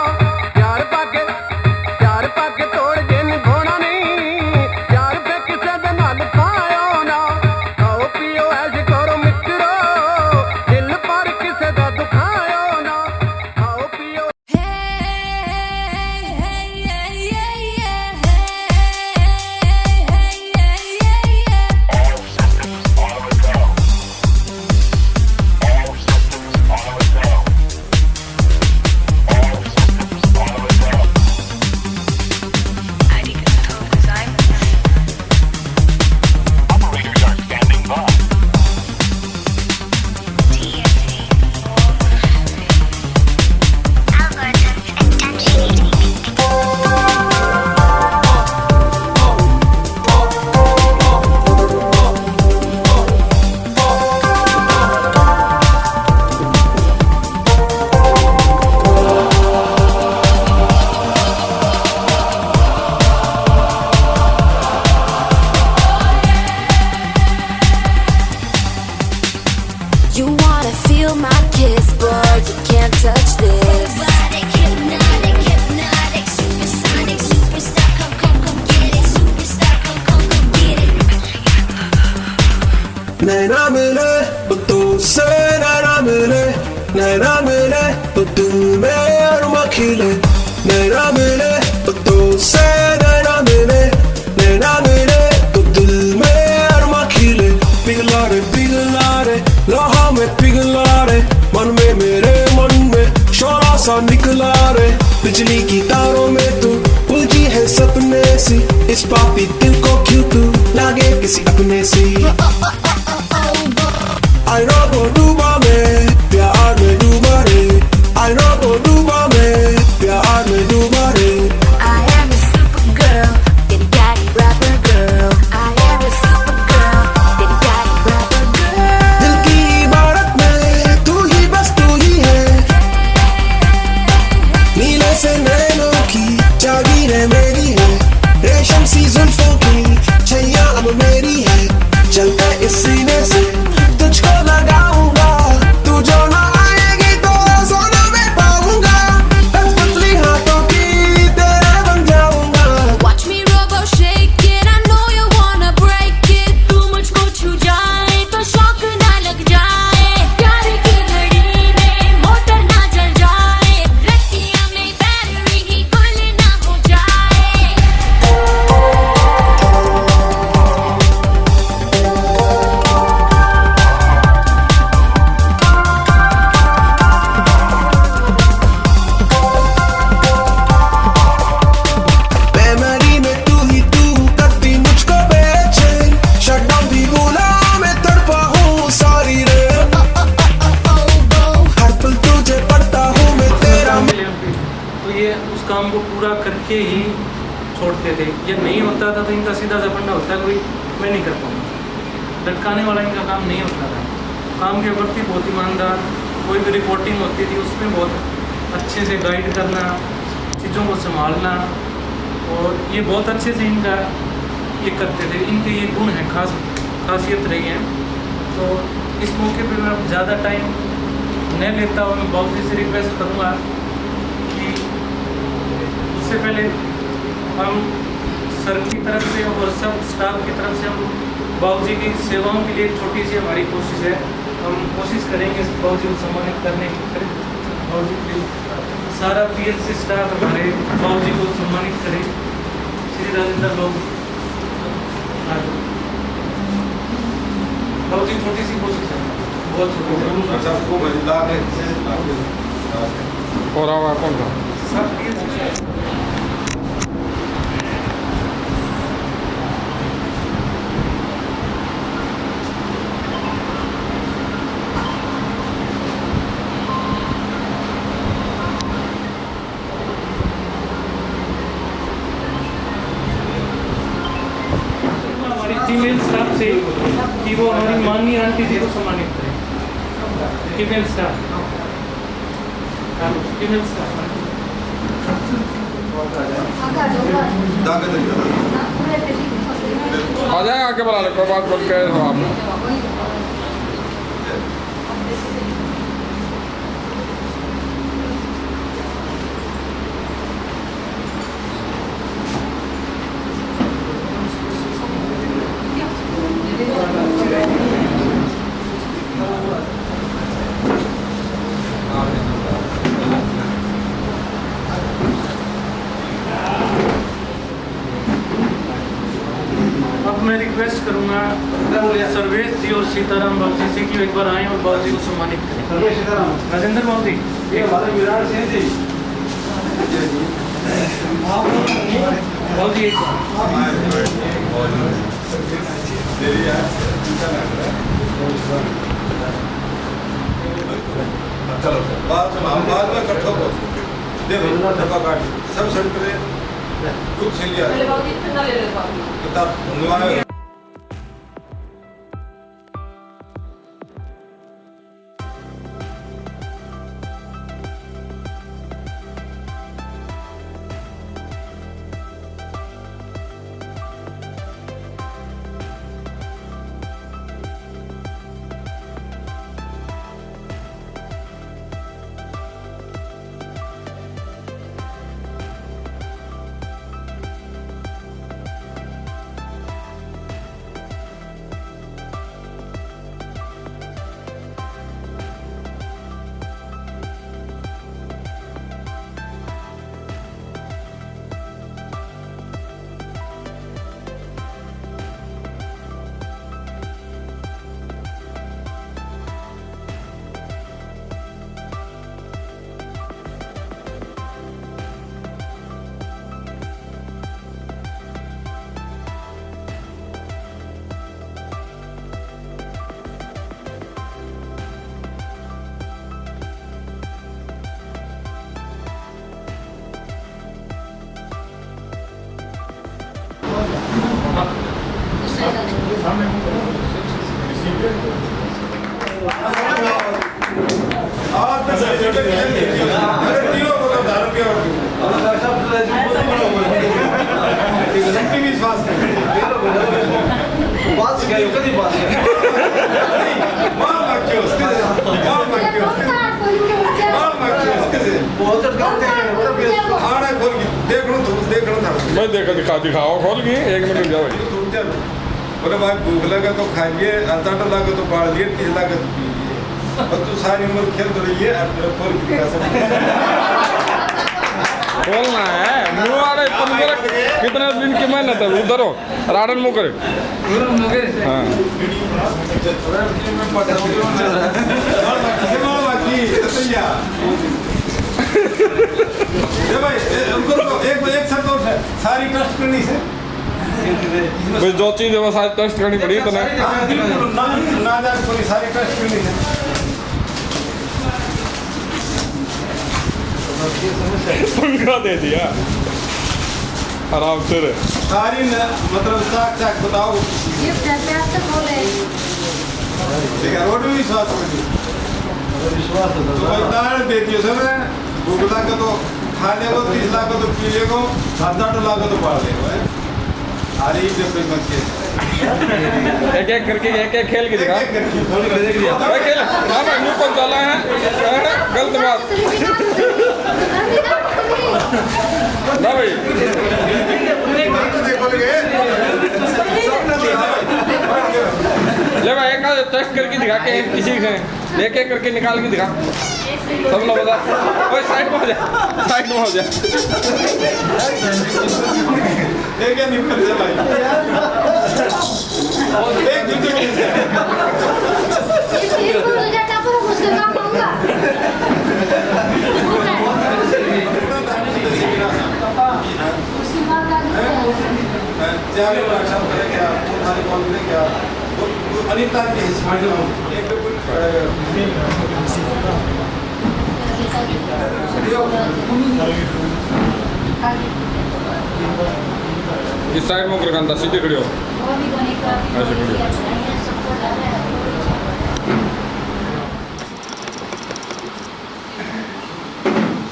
प्यार पाके तोड़ जे निभाना नहीं, प्यार पे किसे दे नाल पायो ना। खाओ पियो ऐश करो मित्रो, दिल पर किसे दा दुखायो ना। खाओ पियो You wanna feel my kiss, boy, you can't touch this. Robotic, hypnotic, supersonic, superstar, come get it. Superstar, come get it. नैना मिले तो तुझसे, नैना मिले तो दिल में अरमा खिले। नैना मिले तो तुझसे, नैना मिले तो दिल में अरमा खिले। पिघला रे लोहा में पिघला रे, मन में मेरे मन में शोला सा निकला रे। बिजली की तारों में तू उलझी है सपने सी, इस पापी दिल को क्यों तू लागे किसी अपने सी। I know को डूबा मैं प्यार में डूबा रे, I know को डूबा मैं प्यार में डूबा रे। I am a super girl, daddy daddy rapper girl. I am a super girl, daddy daddy rapper girl. दिल की इबारत में तू ही बस तू ही है, नीले से नैनों की जागीर है मेरी है। रेशम सी जुल्फों की छैया अब मेरी है, चलते काम को पूरा करके ही छोड़ते थे। ये नहीं होता था तो इनका सीधा जबरना होता है, कोई मैं नहीं कर पाऊँगा, लटकाने वाला इनका काम नहीं होता था। काम के प्रति बहुत ईमानदार, कोई भी रिपोर्टिंग होती थी उसमें बहुत अच्छे से गाइड करना, चीज़ों को संभालना, और ये बहुत अच्छे से इनका ये करते थे। इनके ये गुण हैं, खासियत रही है। तो इस मौके पे मैं ज़्यादा टाइम नहीं लेता हूँ। मैं बाबूजी से रिक्वेस्ट करूँगा कि उससे पहले हम सर की तरफ से और सब स्टाफ की तरफ से हम बाबूजी की सेवाओं के लिए एक छोटी सी हमारी कोशिश है, हम कोशिश करेंगे बाबूजी को सम्मानित करने की। बाबूजी के सारा PHC स्टाफ हमारे बाबूजी को सम्मानित करे। श्री राजेंद्र लोग बाबूजी छोटी सी कोशिश है, बहुत छोटी। सबको मजेदार है। और आवा कौन था? सब फीमेल स्टाफ से कि वो हमारी माननीय आंटी जी को सम्मानित करें। फीमेल स्टाफ, फीमेल स्टाफ आ जाए, आके बुला ले, कोई बात बोल के हो आप। अब मैं रिक्वेस्ट करूंगा सर्वेश जी और सीताराम बाबू जी से कि एक बार आए और बाबू जी को सम्मानित करें। राजेंद्र बाबू जी, बाबू जी चलो बाद में इकट्ठा हो देखो डब्बा काट सब सेंटर कुछ से लिया किताब मंगवाया। मैं देखा दिखाओ खोल के 1 मिनट जाओ। बोले भाई भूख लगा तो खाइए, अचाट लगा तो बाढ़ लिए, तेज लगा तो पीजिए, और तू सारी उम्र खेल तो रही है खोलना है मुँह वाले कितने दिन की मेहनत है। उधर हो राडन मुँह करे। हाँ एक शब्द और सारी ट्रस्ट करनी से भाई जो चीज है वो सारी ट्रस्ट करनी पड़ी तो ना सारी ट्रस्ट करनी है। पंखा दे दिया आराम से रहे। सारी मतलब चाक चाक बताओ रोड में विश्वास तो देती है सर भूखला का तो खा लेगो 30 लाख का तो पी लेगो 7-8 लाख का तो पढ़ लेगो अरे ये कोई मत के एक एक करके एक एक खेल के दिखा भाई खेल ना भाई न्यू कौन चला है गलत बात ना भाई ले भाई एक टेस्ट करके दिखा के किसी से एक एक करके निकाल के दिखा सब लोग बता ओए साइड में हो जा साइड में हो जा एक नहीं कर दे भाई एक जूते में ये बोल जाता पर मुझसे काम होगा उसी बात का चाहे रक्षा करेंगे आपको खाली कॉल करेंगे वो अनिता की स्माइल एक इस साइड में कर कंधा सीधे खड़े हो ऐसे खड़े हो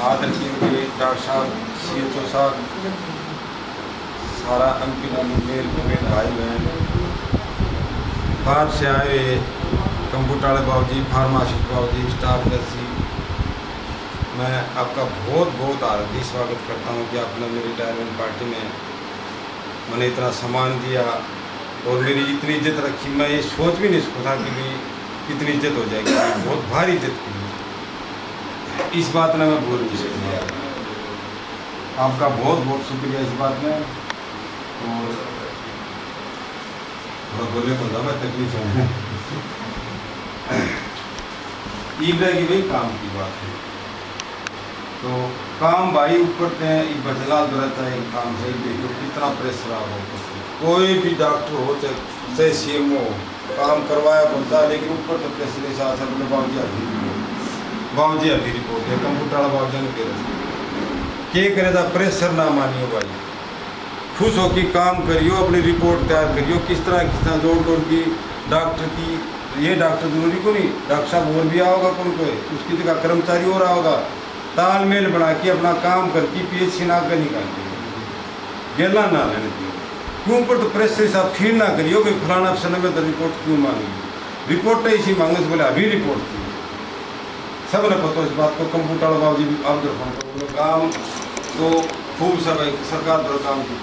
आदर कीजिए डॉक्टर साहब सीएचओ साहब सारा मेल भाई बहन बाहर से आए कंप्यूटर वाले बाबूजी फार्मासिस्ट बाबूजी स्टाफ नर्सी मैं आपका बहुत बहुत हार्दिक स्वागत करता हूँ कि आपने मेरी रिटायरमेंट पार्टी में मैंने इतना सम्मान दिया और मेरी इतनी इज्जत रखी। मैं ये सोच भी नहीं सकता कि भी इतनी इज्जत हो जाएगी बहुत भारी इज्जत की इस बात में मैं बोल नहीं सकता। आपका बहुत बहुत शुक्रिया इस बात में और बोले को ज़्यादा तकलीफ है ईद की भाई काम की बात है तो काम भाई ऊपर हैं बदलाव रहता है काम सही देखो कितना प्रेशर हो कोई भी डॉक्टर हो चाहे CM हो काम करवाया बनता है लेकिन ऊपर तो प्रेशर ऐसा आता है बाबूजी अभी रिपोर्ट है कंप्यूटर वाला बाबूजी ने क्या करे था प्रेशर ना मानियो भाई खुश हो कि काम करियो अपनी रिपोर्ट तैयार करियो किस तरह जोड़ की डॉक्टर की ये डॉक्टर जरूरी को नहीं डॉक्टर साहब और भी आओगा कोई उसकी जगह कर्मचारी और आओगा तालमेल बना के अपना काम करके PHC ना कर निकाल गेला ना रहने दियो क्यों पर तो प्रेस साहब फील ना करियो कि फलाना अफसर ने तो रिपोर्ट क्यों मांगी रिपोर्ट तो इसी मांगे से बोले अभी रिपोर्ट थी सब ने पता इस बात को कंप्यूटर वाला बाबूजी आप जो काम तो खूब सब सरकार द्वारा काम की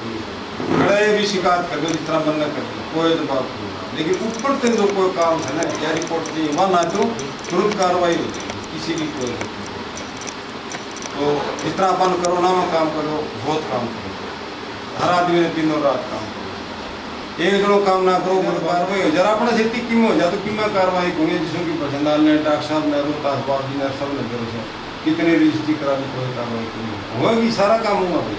खड़े भी शिकायत कर जिस तरह मन न करते कोई तो बात नहीं लेकिन ऊपर तक जो कोई काम है ना क्या रिपोर्ट चाहिए वहाँ ना दो तुरंत कार्रवाई होती है किसी की कोई तो इस तरह अपन कोरोना में काम करो बहुत काम करो हर आदमी ने दिनों रात काम करो एक दिनों काम ना करो कार्रवाई हो जरा अपना से किम हो जा तो किम कार्रवाई होंगे जिसमें कि भजनलाल ने डॉक्टर साहब ने रोहतास बाबू ने सब ने करो कितने रजिस्ट्री करा दी कोई कार्रवाई होगी सारा काम होगा भाई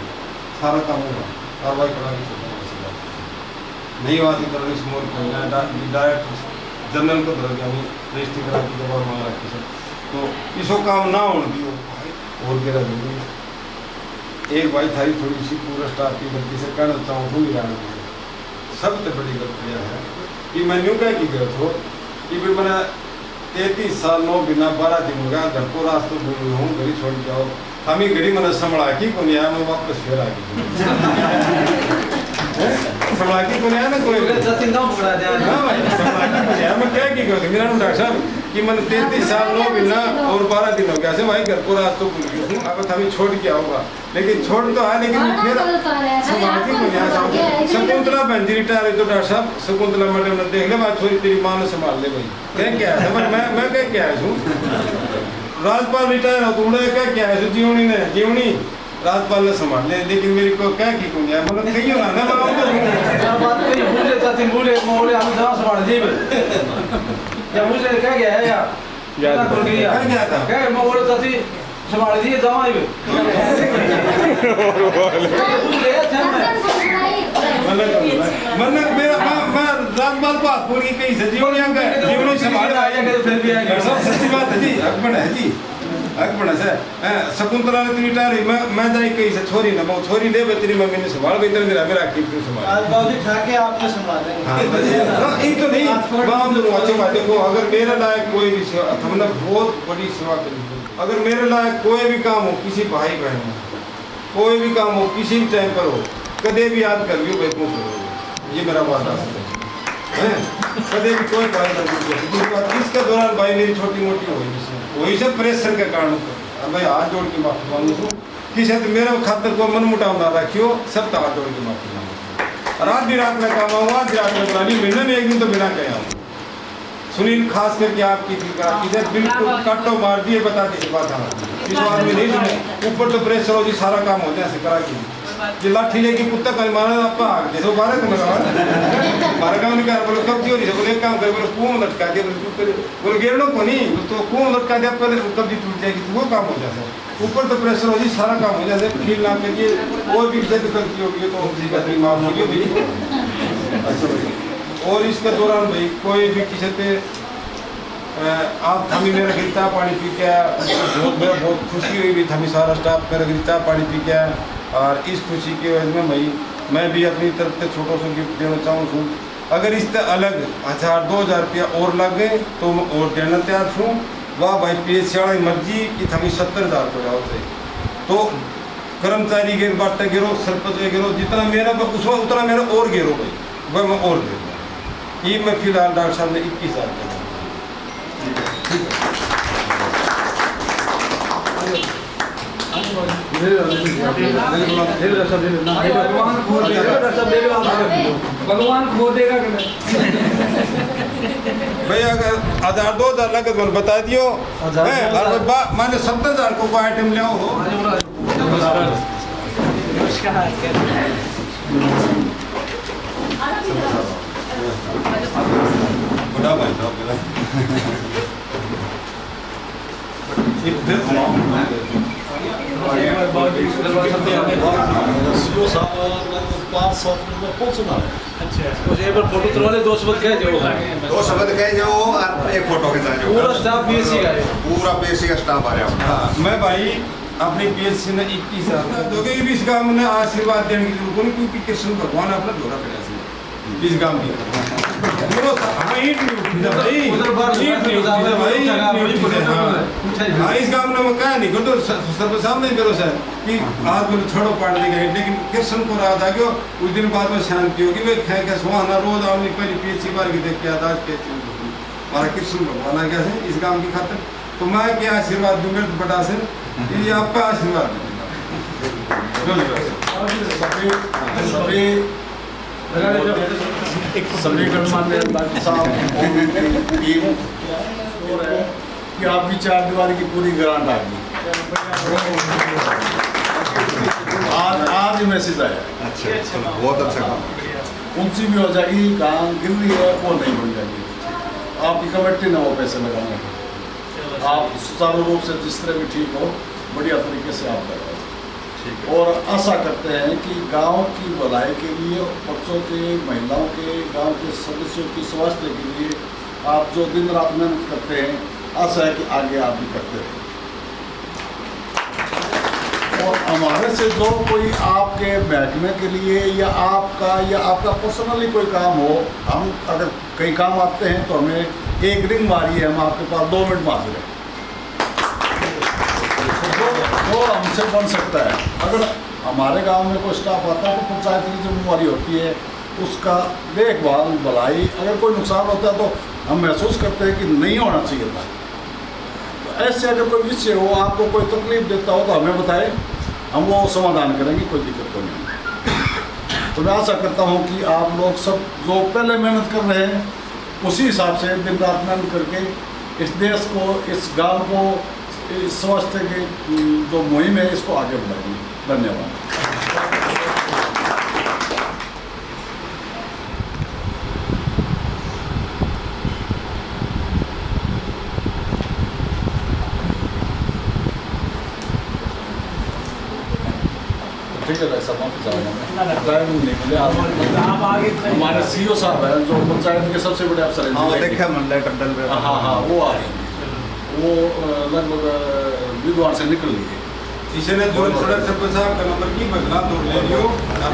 सारा काम होगा कार्रवाई करा नहीं बात कर इस मोर को डायरेक्ट जनरल को धर गया रजिस्ट्री करा दी दबाव मांग रखी सब तो इसको काम ना होने दियो और गिरा देंगे एक भाई थारी थोड़ी सी पूरा स्टाफ की गलती से कहना चाहूँ भूल जाना सबसे बड़ी गलतियाँ है कि मैं न्यू कह की गलत हो कि भाई मैंने 33 साल 9 बिना 12 दिन हो गया घर को रास्ते भूल हूँ घड़ी छोड़ जाओ हम ही घड़ी मैंने संभला की को नहीं आया मैं वापस फिर आ गई संभला की को नहीं आया ना कोई मैं क्या की गई मेरा नाम डॉक्टर साहब कि मैंने 33 साल 9 महीना और 12 दिन हो गया से भाई घर को रास्ते भूल गई हूँ अब हमें छोड़ के आऊँगा लेकिन छोड़ तो है लेकिन फिर संभालती को नहीं आया शकुंतला बहन जी रिटायर तो डॉक्टर साहब शकुंतला मैडम ने देख ले बात छोड़ी तेरी माँ ने संभाल ले भाई क्या है मैं क्या आया हूँ राजपाल रिटायर हो तो उन्हें क्या है जीवनी ने जीवनी राजपाल ने संभाल ले लेकिन मेरी को क्या की को नहीं मतलब कहीं हो ना बात कहीं भूले चाची भूले मोले हम जहाँ संभाल जीव या मुझे क्या गया है यार क्या कर गया क्या था क्या मोले चाची संभाल दिए जहाँ ही मन मेरा मैं राजपाल को हाथ पूरी कहीं से जीवनी संभाल आया फिर भी आएगा सब सच्ची बात है जी अकबर है जी आगे बढ़ा से शकुंतला ने तेरी टारी मैं जाई कहीं से छोरी ना मैं छोरी ले बे तेरी मम्मी ने संभाल बे तेरे मेरा मेरा की संभाल आज बाबूजी खा के आपने संभाले हां ये तो नहीं बाप जो अच्छी बात देखो अगर मेरे लायक कोई भी सेवा हमने बहुत बड़ी सेवा करी अगर मेरे लायक कोई भी काम हो किसी भाई बहन हो कोई भी काम हो किसी भी टाइम पर हो कदे भी याद कर लियो भाई पूछ ये मेरा वादा है कदे भी कोई बात नहीं इसके दौरान भाई मेरी छोटी मोटी हुई वही सब प्रेशर के कारण भाई हाथ जोड़ के माफी मांगू छू किसी तो मेरा खातर को मन मुटाव ना रखियो सब तो हाथ जोड़ के माफी मांगू रात भी रात में काम आऊँ आज रात में पुरानी महीने में एक दिन तो बिना कहे आऊँ सुनील खास करके आपकी इधर बिल्कुल कट्टो मार दिए बता दी बात इस बात में नहीं सुने ऊपर तो प्रेशर हो जी सारा काम हो जाए करा की ये लाठी लेके कुत्ता कल मारा आपका जैसे बारह तो मारा काम नहीं कर बोलो कब क्यों नहीं बोले एक काम कर बोलो कुआं लटका दिया बोलो गेड़ो को नहीं तो कुआं लटका दिया पहले कब्जी टूट जाएगी तो वो काम हो जाता है ऊपर तो प्रेशर हो जी सारा काम हो जाता है फील ना करिए और भी जिद करती होगी तो उसी का माफ होगी भाई अच्छा भाई और इसके दौरान भाई कोई भी किसी पे आप थमी मेरा गिरता पानी पी के बहुत खुशी हुई भी थमी सारा स्टाफ मेरा गिरता पानी पी के और इस खुशी की वजह में भाई मैं भी अपनी तरफ से छोटों से गिफ्ट देना चाहूँ अगर इससे अलग 1000-2000 रुपया और लग गए तो मैं और देना तैयार हूँ वाह भाई पेश शाला मर्जी कि थमी 70,000 रुपया होते तो कर्मचारी के बाटे गिरो सरपंच के गिरो जितना मेरा उसमें उतना मेरा और गिरो भाई वह मैं और दे दूँगा ये मैं फिलहाल डॉक्टर साहब ने 21,000 दे भगवान खो देगा भैया अगर 1000-2000 लगे तो बता दियो मैंने 70,000 को आइटम ले आओ बड़ा भाई फोटो करवा ले 2 शब्द कह जाओ और एक फोटो के साथ पूरा स्टाफ पीएससी का है पूरा पीएससी का स्टाफ आ रहा है मैं भाई अपनी पीएससी ने 21,000 दोगे भी इस काम में आशीर्वाद देने की जरूरत नहीं क्योंकि कृष्ण भगवान अपना दौरा करे इस काम की इस काम में मैं कहा नहीं कर तो सब सामने करो सर कि आज मैंने छोड़ो पाड़ देगा लेकिन कृष्ण को रात आ गया उस दिन बाद में शांति होगी वे खे के सुहाना रोज आपने पहली पीएससी बार की देख के आज हमारा कृष्ण भगवान आ गया है इस काम की खातिर तो मैं क्या आशीर्वाद दूंगा तो बटा से ये आपका आशीर्वाद सभी गणमान्य डॉक्टर साहब टीम कि आपकी 4 दीवारी की पूरी ग्रांट आ गई आज ही मैसेज आया अच्छा बहुत अच्छा काम उनसी भी हो जाएगी कहाँ गिर रही है वो नहीं बन जाएगी आपकी कमेटी ने वो पैसे लगाने आप सुचारू रूप से जिस तरह भी ठीक हो बढ़िया तरीके से आप कर और आशा करते हैं कि गांव की भलाई के लिए बच्चों के महिलाओं के गांव के सदस्यों की स्वास्थ्य के लिए आप जो दिन रात मेहनत करते हैं आशा है कि आगे आप भी करते रहें और हमारे से जो कोई आपके महकमे के लिए या आपका पर्सनली कोई काम हो हम अगर कई काम आते हैं तो हमें एक रिंग मारिए हम आपके पास 2 मिनट मार रहे हैं वो हमसे बन सकता है अगर हमारे गांव में कोई स्टाफ आता है तो पंचायत की जिम्मेवारी होती है उसका देखभाल भलाई अगर कोई नुकसान होता है तो हम महसूस करते हैं कि नहीं होना चाहिए था तो ऐसे अगर कोई विषय हो आपको कोई तकलीफ देता हो तो हमें बताएं हम वो समाधान करेंगे कोई दिक्कत तो नहीं तो मैं आशा करता हूँ कि आप लोग सब जो पहले मेहनत कर रहे हैं उसी हिसाब से दिन रात मेहनत करके इस देश को इस गाँव को इस स्वास्थ्य की जो मुहिम है इसको आगे बढ़ाएंगे धन्यवाद ठीक है समाप्त टाइम नहीं मिले हमारे सीओ साहब हैं जो पंचायत के सबसे बड़े अफसर हैं देखा मंडल हाँ वो आ रहे हैं वो लगभग विद्वान से निकल लिए। इसने जो सड़क से पेशाब का नंबर की बदला तो ले लियो।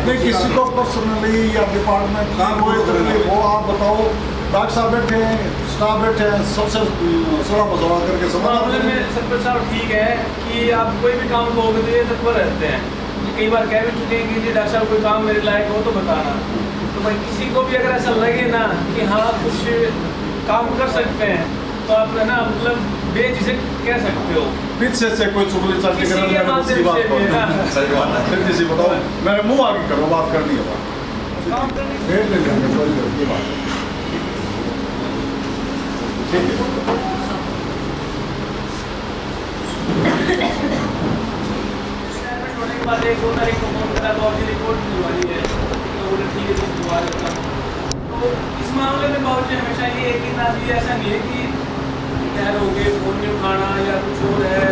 नहीं किसी को पर्सनली या डिपार्टमेंट काम कोई कोई वो आप बताओ, डॉक्टर साहब बैठे हैं, स्टाफ बैठे हैं, सबसे सलाह मशवरा करके मामले में सरपंच साहब ठीक है कि आप कोई भी काम कहोगे तो ये तत्पर रहते हैं। कई बार कह भी चुके हैं कि जी डॉक्टर साहब कोई काम मेरे लायक हो तो बताना। तो भाई किसी को भी अगर ऐसा लगे ना कि हाँ कुछ काम कर सकते हैं तो आप है ना मतलब बेझिझक कह सकते हो। पीछे से कोई चुगली चाटी किसी के करना माध्यम से भी है ना। सही बात है। फिर किसी बताओ मेरे मुंह आगे करो, बात करनी है काम करने भेज ले लेंगे कोई बात नहीं। ठीक है। होने के बाद 1-2 तारीख को फोन करा तो आपकी रिपोर्ट मिलवानी है तो बोले ठीक है तो दुआ देता हूँ। तो इस मामले में बाबूजी हमेशा ये है कि ना ये ऐसा नहीं है कि खैर हो गए फोन नहीं उठाना या कुछ और है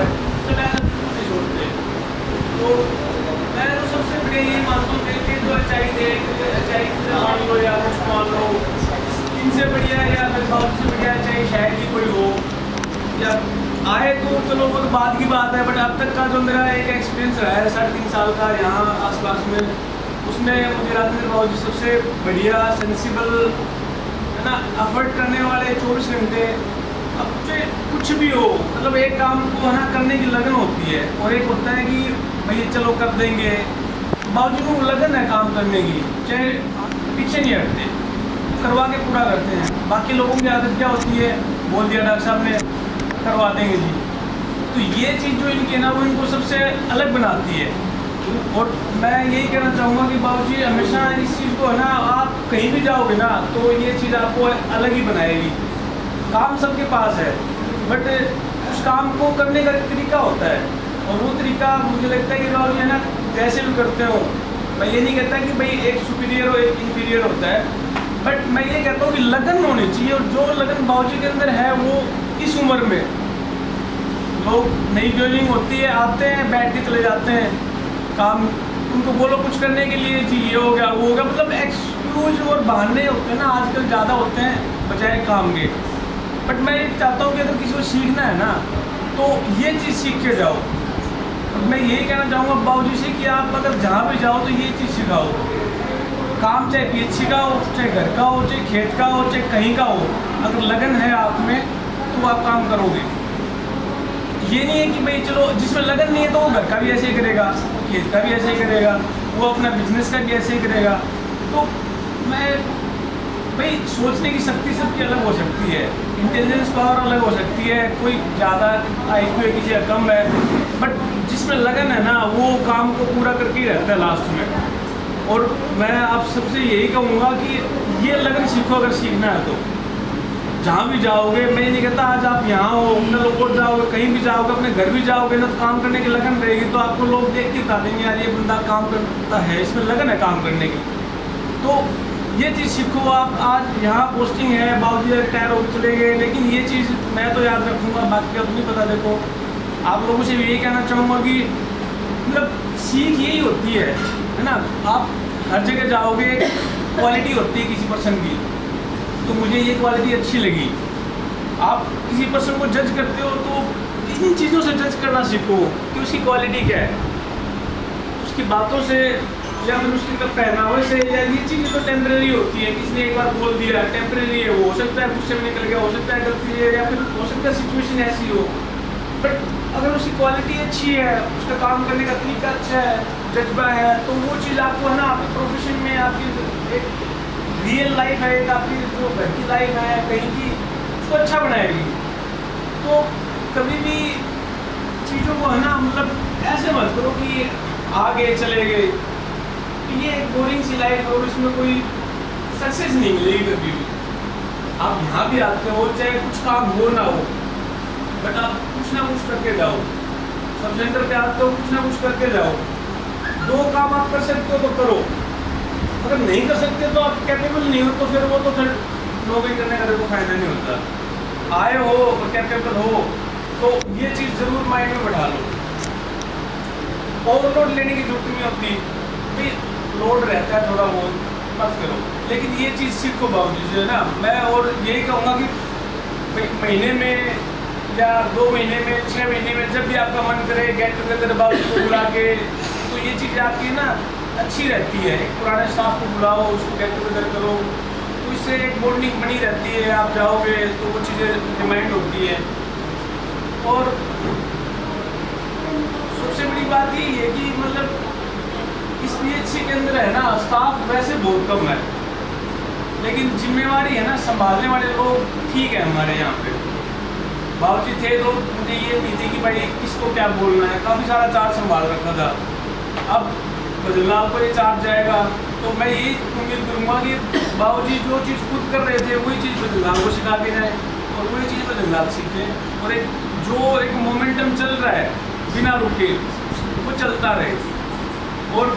तो नहीं छोड़ते। तो मैं तो सबसे बढ़िया यही मानता हूँ कि जो अच्छाई मान लो या कुछ मान लो इनसे बढ़िया या फिर बाबू से बढ़िया चाहे शायद ही कोई हो या आए तो चलो वो तो बाद की बात है। बट अब तक का जो मेरा एक एक्सपीरियंस रहा है 3.5 साल का यहाँ आसपास में, उसमें मुझे राजेंद्र बाबू जी सबसे बढ़िया सेंसिबल है ना एफर्ट करने वाले 24 घंटे। अब चाहे कुछ भी हो मतलब एक काम को है ना करने की लगन होती है और एक होता है कि भैया चलो कर देंगे। बाबू जी को लगन है काम करने की, चाहे पीछे नहीं हटते, करवा के पूरा करते हैं। बाकी लोगों की आदत क्या होती है, बोल दिया डॉक्टर साहब ने करवा देंगे जी। तो ये चीज़ जो इनकी है ना वो इनको सबसे अलग बनाती है। और मैं यही कहना चाहूँगा कि बाबूजी हमेशा इस चीज़ को है ना आप कहीं भी जाओगे ना तो ये चीज़ आपको अलग ही बनाएगी। काम सबके पास है बट उस काम को करने का तरीका होता है और वो तरीका मुझे लगता है कि बाबूजी है ना जैसे भी करते हो। मैं ये नहीं कहता कि भाई एक सुपीरियर और एक इंफीरियर होता है, बट मैं ये कहता हूँ कि लगन होनी चाहिए। और जो लगन बाबूजी के अंदर है वो इस उम्र में लोग नई ज्वाइनिंग होती है, आते हैं बैठ के चले जाते हैं काम, उनको बोलो कुछ करने के लिए जी ये हो गया वो हो गया, मतलब एक्सक्यूज और बहाने होते हैं ना आजकल ज़्यादा होते हैं बजाय काम के। बट मैं चाहता हूँ कि अगर किसी को सीखना है ना तो ये चीज़ सीख के जाओ। मैं यही कहना चाहूँगा बाबूजी से कि आप अगर जहाँ भी जाओ तो ये चीज़ सिखाओ। काम चाहे पीएचसी का हो, चाहे घर का हो, चाहे खेत का हो, चाहे कहीं का हो, अगर लगन है आप में तो आप काम करोगे। ये नहीं है कि भाई चलो जिसमें लगन नहीं है तो वो घर का भी ऐसे ही करेगा, खेत का भी ऐसे ही करेगा, वो अपना बिजनेस का भी ऐसे ही करेगा। तो मैं भाई सोचने की शक्ति सबकी अलग हो सकती है, इंटेलिजेंस पावर अलग हो सकती है, कोई ज़्यादा IQ है किसी का कम है, बट जिसमें लगन है ना वो काम को पूरा करके ही रहता है लास्ट में। और मैं आप सबसे यही कहूँगा कि ये लगन सीखो अगर सीखना है तो जहाँ भी जाओगे। मैं नहीं कहता आज आप यहाँ हो नलोकोट जाओगे कहीं भी जाओगे अपने घर भी जाओगे ना तो काम करने की लगन रहेगी तो आपको लोग देख के बता देंगे यार ये बंदा काम करता है, इसमें लगन है काम करने की। तो ये चीज़ सीखो आप। आज यहाँ पोस्टिंग है, बाबूजी रिटायर होकर चले गए, लेकिन ये चीज़ मैं तो याद रखूँगा, बाकी अब नहीं पता। देखो आप लोगों से भी यही कहना चाहूँगा कि मतलब सीख यही होती है ना। आप हर जगह जाओगे क्वालिटी होती है किसी पर्सन की, तो मुझे ये क्वालिटी अच्छी लगी। आप किसी पर्सन को जज करते हो तो इन चीज़ों से जज करना सीखो कि उसकी क्वालिटी क्या है, उसकी बातों से या फिर उसके पहनावे से। या ये चीज़ें तो टेम्परेरी होती है, किसी ने एक बार बोल दिया टेम्परेरी है, वो हो सकता है गुस्से में निकल गया, हो सकता है गलती है, या फिर हो सकता है सिचुएशन ऐसी हो। बट अगर उसकी क्वालिटी अच्छी है, उसका काम करने का तरीका अच्छा है, जज्बा है, तो वो चीज़ आपको है ना आपके प्रोफेशन में आपकी एक रियल लाइफ है, एक आपकी जो घर की लाइफ है कहीं की, उसको अच्छा बनाएगी। तो कभी भी चीज़ों को है ना मतलब ऐसे मत करो कि आगे चले गए, तो ये एक बोरिंग सी लाइफ है और इसमें कोई सक्सेस नहीं मिलेगी कभी भी। आप यहाँ भी आते हो चाहे कुछ काम हो ना हो, बट आप कुछ ना कुछ करके जाओ। सब सेंटर पे आते हो कुछ ना कुछ करके जाओ। 2 काम आप कर सकते हो तो करो, अगर नहीं कर सकते तो आप कैपेबल नहीं हो तो फिर वो तो फिर नौकरी करने का कोई फायदा नहीं होता। आए हो और कैपेबल हो तो ये चीज़ ज़रूर माइंड में बैठा लो। ओवरलोड लेने की जरूरत नहीं होती, भाई लोड रहता है थोड़ा बहुत मत करो, लेकिन ये चीज़ सीखो बाबूजी से ना। मैं और यही कहूँगा कि महीने में या 2 महीने में, 6 महीने में, जब भी आपका मन करे गेट टुगेदर बाबू को बुला के, तो ये चीज़ आपकी ना अच्छी रहती है। एक पुराने स्टाफ को बुलाओ, उसको गेट टुगेदर करो, तो इससे एक बॉन्डिंग बनी रहती है। आप जाओगे तो वो चीज़ें रिमाइंड होती है। और सबसे बड़ी बात यही है कि मतलब इस PHC के अंदर है ना, स्टाफ वैसे बहुत कम है, लेकिन जिम्मेवारी है ना, संभालने वाले लोग ठीक है हमारे यहाँ पे। बाबूजी थे तो मुझे ये नहीं थी कि भाई किसको क्या बोलना है, काफ़ी सारा चार्ज संभाल रखा था। अब बदलाव पर ये चार्ज जाएगा तो मैं यही उम्मीद करूँगा कि बाबूजी जो चीज़ खुद कर रहे थे वही चीज़ बदलाव को सिखा के जाए और वही चीज़ बदलाव सीखें, और एक मोमेंटम चल रहा है बिना रुके वो चलता रहे। और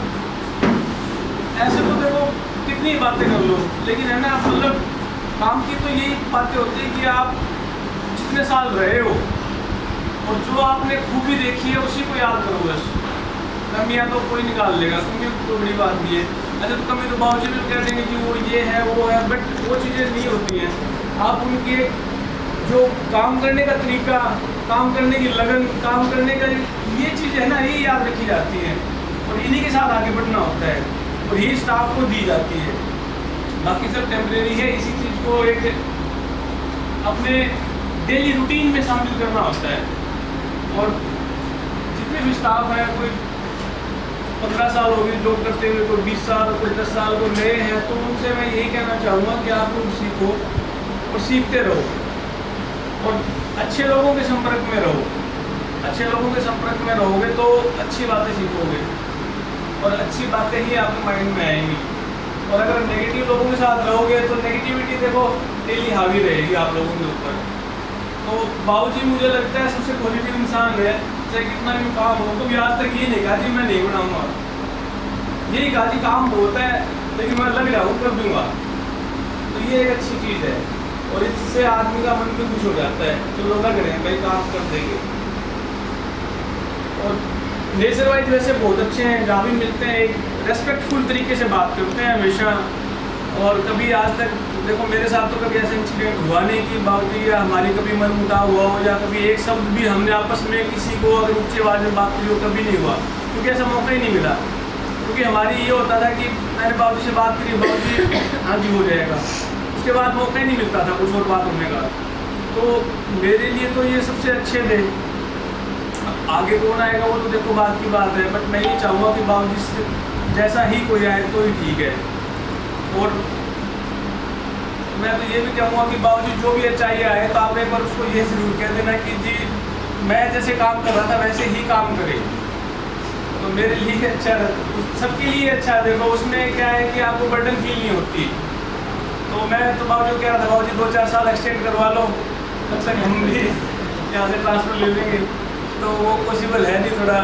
ऐसे तो देखो कितनी बातें कर लो, लेकिन है ना मतलब काम की तो यही बातें होती है कि आप जितने साल रहे हो और जो आपने खूबी देखी है उसी को याद करो बस। कमियाँ तो कोई निकाल लेगा, कमी तो बड़ी बात नहीं है। अच्छा तो कमी तो बाबूजी भी कह देंगे कि वो ये है वो है, बट वो चीज़ें नहीं होती हैं। आप उनके जो काम करने का तरीका, काम करने की लगन, काम करने का ये चीज़ है ना, ये याद रखी जाती है और इन्हीं के साथ आगे बढ़ना होता है और ये स्टाफ को दी जाती है। बाकी सब टेम्परेरी है, इसी चीज़ को एक अपने डेली रूटीन में शामिल करना होता है। और जितने भी स्टाफ हैं, कोई 15 साल हो गए जॉब करते हुए, कोई 20 साल, कोई 10 साल, कोई नए हैं, तो उनसे मैं यही कहना चाहूँगा कि आप लोग सीखो और सीखते रहो और अच्छे लोगों के संपर्क में रहो। अच्छे लोगों के संपर्क में रहोगे तो अच्छी बातें सीखोगे और अच्छी बातें ही आपके माइंड में आएंगी। और अगर नेगेटिव लोगों के साथ रहोगे तो नेगेटिविटी देखो डेली हावी रहेगी आप लोगों के ऊपर। तो बाबूजी मुझे लगता है सबसे पॉजिटिव इंसान है, चाहे कितना भी काम हो। तो भी आज तक ये नहीं कहा जी मैं नहीं बनाऊँगा, यही कहा जी काम बहुत है लेकिन मैं लग जाऊँ कर दूँगा। तो ये एक अच्छी चीज़ है और इससे आदमी का मन भी खुश हो जाता है, तो लोग लग रहे हैं भाई काम कर देंगे। और नेचर वाइज वैसे बहुत अच्छे हैं, जहाँ भी मिलते हैं एक रेस्पेक्टफुल तरीके से बात करते हैं हमेशा। और कभी आज तक देखो मेरे साथ तो कभी ऐसा इंसिडेंट हुआ नहीं कि बाबूजी या हमारी कभी मन मुटाव हुआ हो या कभी एक शब्द भी हमने आपस में किसी को अगर ऊँची आवाज़ में बात करी हो, कभी नहीं हुआ, क्योंकि ऐसा मौका ही नहीं मिला। क्योंकि हमारी ये होता था कि मैंने बाबूजी से बात करी, बाबूजी हाँ जी हो जाएगा, उसके बाद मौका ही नहीं मिलता था कुछ और बात होने का। तो मेरे लिए तो ये सबसे अच्छे थे। आगे कौन आएगा वो तो देखो बात की बात है, बट मैं ये चाहूँगा कि बाबूजी से जैसा ही कोई आए तो ही ठीक है। और मैं तो ये भी कहूँगा कि बाबूजी जो भी अच्छाई आए तो आप एक बार उसको ये ज़रूर कह देना कि जी मैं जैसे काम कर रहा था वैसे ही काम करे, तो मेरे लिए अच्छा, सबके लिए अच्छा। देखो उसमें क्या है कि आपको बर्डन फील नहीं होती। तो मैं तो बाबूजी को कह रहा था बाबूजी 2-4 साल एक्सटेंड करवा लो, तब तक हम भी यहाँ से ट्रांसफ़र ले लेंगे। तो वो पॉसिबल है नहीं थोड़ा,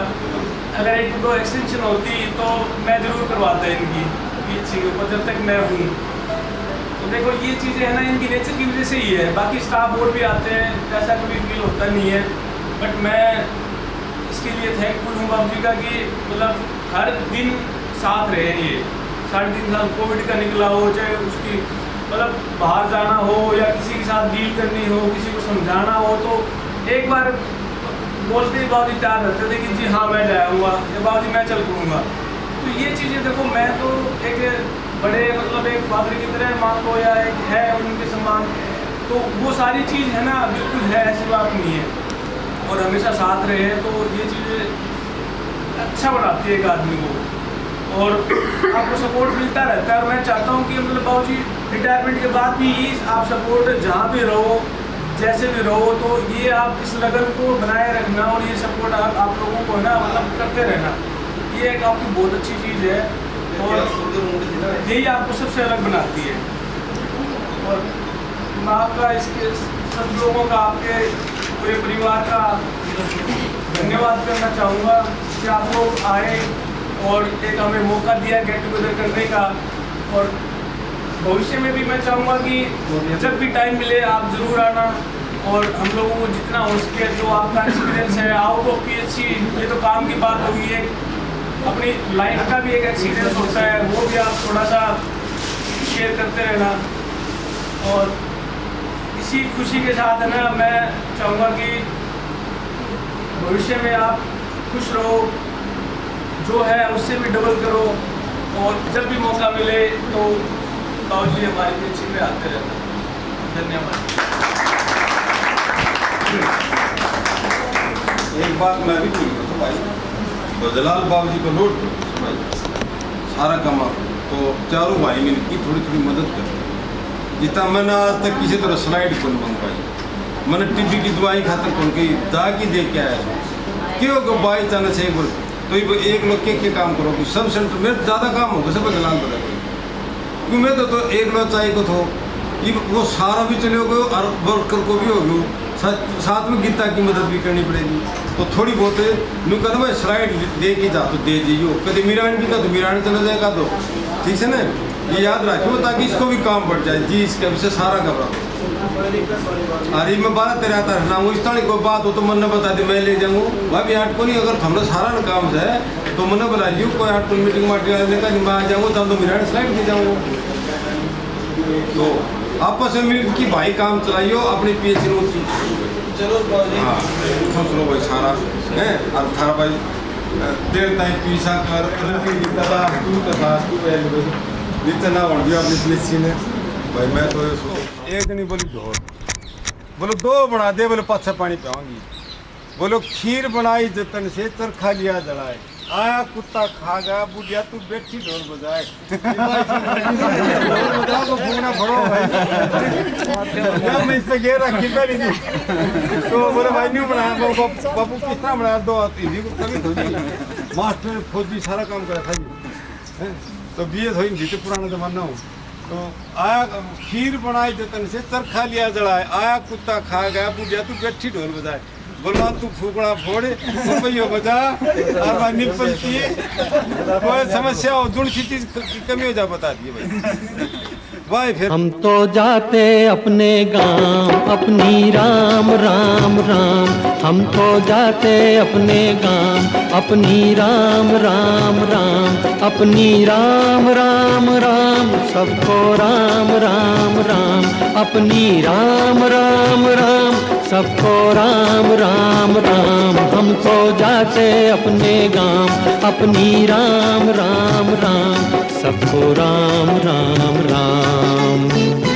अगर 1-2 एक्सटेंशन होती तो मैं ज़रूर करवाता इनकी PHC के ऊपर जब तक मैं हूँ। तो देखो ये चीज़ें है ना इनकी नेचर की वजह से ही है। बाकी स्टाफ और भी आते हैं, ऐसा कभी फील होता नहीं है। बट मैं इसके लिए थैंकफुल हूँ बाबूजी का कि मतलब हर दिन साथ रहे हैं। ये 3.5 साल कोविड का निकला हो, चाहे उसकी मतलब बाहर जाना हो या किसी के साथ डील करनी हो, किसी को समझाना हो, तो एक बार बोलते ही बाबूजी तैयार रहते थे कि जी हाँ मैं जाऊँगा या बाबूजी मैं चल पड़ूँगा। तो ये चीज़ें देखो मैं तो एक बड़े मतलब एक फादर की तरह मान लो या एक है उनके समान, तो वो सारी चीज़ है ना बिल्कुल है, ऐसी बात नहीं है। और हमेशा साथ रहे तो ये चीज़ें अच्छा बनाती है एक आदमी को और आपको सपोर्ट मिलता रहता है। और मैं चाहता हूँ कि मतलब बाबूजी रिटायरमेंट के बाद भी आप सपोर्ट जहाँ भी रहो, जैसे भी रहो, तो ये आप इस लगन को बनाए रखना और ये सपोर्ट आप लोगों को ना मतलब करते रहना, ये एक आपकी बहुत अच्छी चीज़ है और यही आपको सबसे अलग बनाती है। और मैं आपका इसके सब लोगों का, आपके पूरे परिवार का धन्यवाद करना चाहूँगा कि आप लोग आए और एक हमें मौका दिया गेट टुगेदर करने का। और भविष्य में भी मैं चाहूँगा कि जब भी टाइम मिले आप ज़रूर आना और हम लोगों को जितना हो सके जो आपका एक्सपीरियंस है आउट ऑफ PHC, ये तो काम की बात होगी, है अपनी लाइफ का भी एक एक्सपीरियंस होता है, वो भी आप थोड़ा सा शेयर करते रहना। और इसी खुशी के साथ है ना मैं चाहूँगा कि भविष्य में आप खुश रहो, जो है उससे भी डबल करो, और जब भी मौका मिले तो बाबूजी हमारी पीछे में आते रहना। धन्यवाद। एक बात मैं भी बोल रहा भाई, तो जलाल बाबूजी को नोट करो भाई, सारा कमा तो चारों भाई मिल की थोड़ी थोड़ी मदद करो। जितना मैंने आज तक किसी तरह स्लाइड कौन मंगवाई, मैंने टीबी की दवाई खातर कौन की दागी दे के आया क्यों को बाई चांस से तो एक लोग के काम करो कि सब सेंटर में ज़्यादा काम होगा सब जलाल बता क्यों मैं तो एक लोग चाहिए को तो ये वो सारा भी चले हो गए और वर्कर को भी हो गए, साथ में गीता की मदद भी करनी पड़ेगी। तो थोड़ी बहुत नु कहना भाई स्लाइड दे के जा तो दे दीजिए, कभी मीरान भी का तो मीरान चला जाएगा तो ठीक है ना, ये याद रखियो ताकि इसको भी काम बढ़ जाए जी, इसके विषय सारा घबरा। अरे मैं 12-13 तरह ना इस तरह कोई बात हो तो मन ने बता दी मैं ले जाऊँ भाई आठ को नहीं, अगर हमने सारा ना काम है तो मन ने बता दियो कोई 8 को मीटिंग मार्टिंग का मैं आ जाऊँगा तब तो मीरान स्लाइड दे जाऊँगा। तो आपस में मिल की भाई काम चलाइयो अपने पीएच की चलो हाँ सोच लो भाई सारा है और थारा भाई देर टाइम पीसा कर जितना बढ़ गया अपनी पीएच ने भाई मैं तो एक नहीं बोली बोलो 2 बना दे, बोले 5 पानी पियाऊंगी, बोलो खीर बनाई जतन से चरखा लिया जलाए, आया कुत्ता खा गया बुढ़िया तू बैठी ढोल बजाए ढोल बजाओ तो फूकना पड़ो भाई मैं इससे गे रखी पहली थी तो बोले भाई नहीं बनाया बापू किस तरह बनाया 2 हिंदी को कभी थोड़ी मास्टर फौजी सारा काम करा था जी, तो बीए थोड़ी हिंदी तो पुराना जमाना हो। तो आया खीर बनाई जतन से चरखा लिया जलाए, आया कुत्ता खा गया बुढ़िया तू बैठी ढोल बजाए, बोलवा तू फूकड़ा फोड़े रुपये बजा और भाई निपल की कोई समस्या हो जुड़ सी चीज की कमी हो जा बता दिए भाई फिर हम तो जाते अपने गांव अपनी राम राम राम, हम तो जाते अपने गांव अपनी राम राम राम, अपनी राम राम राम सबको राम राम राम, अपनी राम राम राम सबको राम राम राम, हम तो जाते अपने गांव अपनी राम राम राम सबको राम राम राम।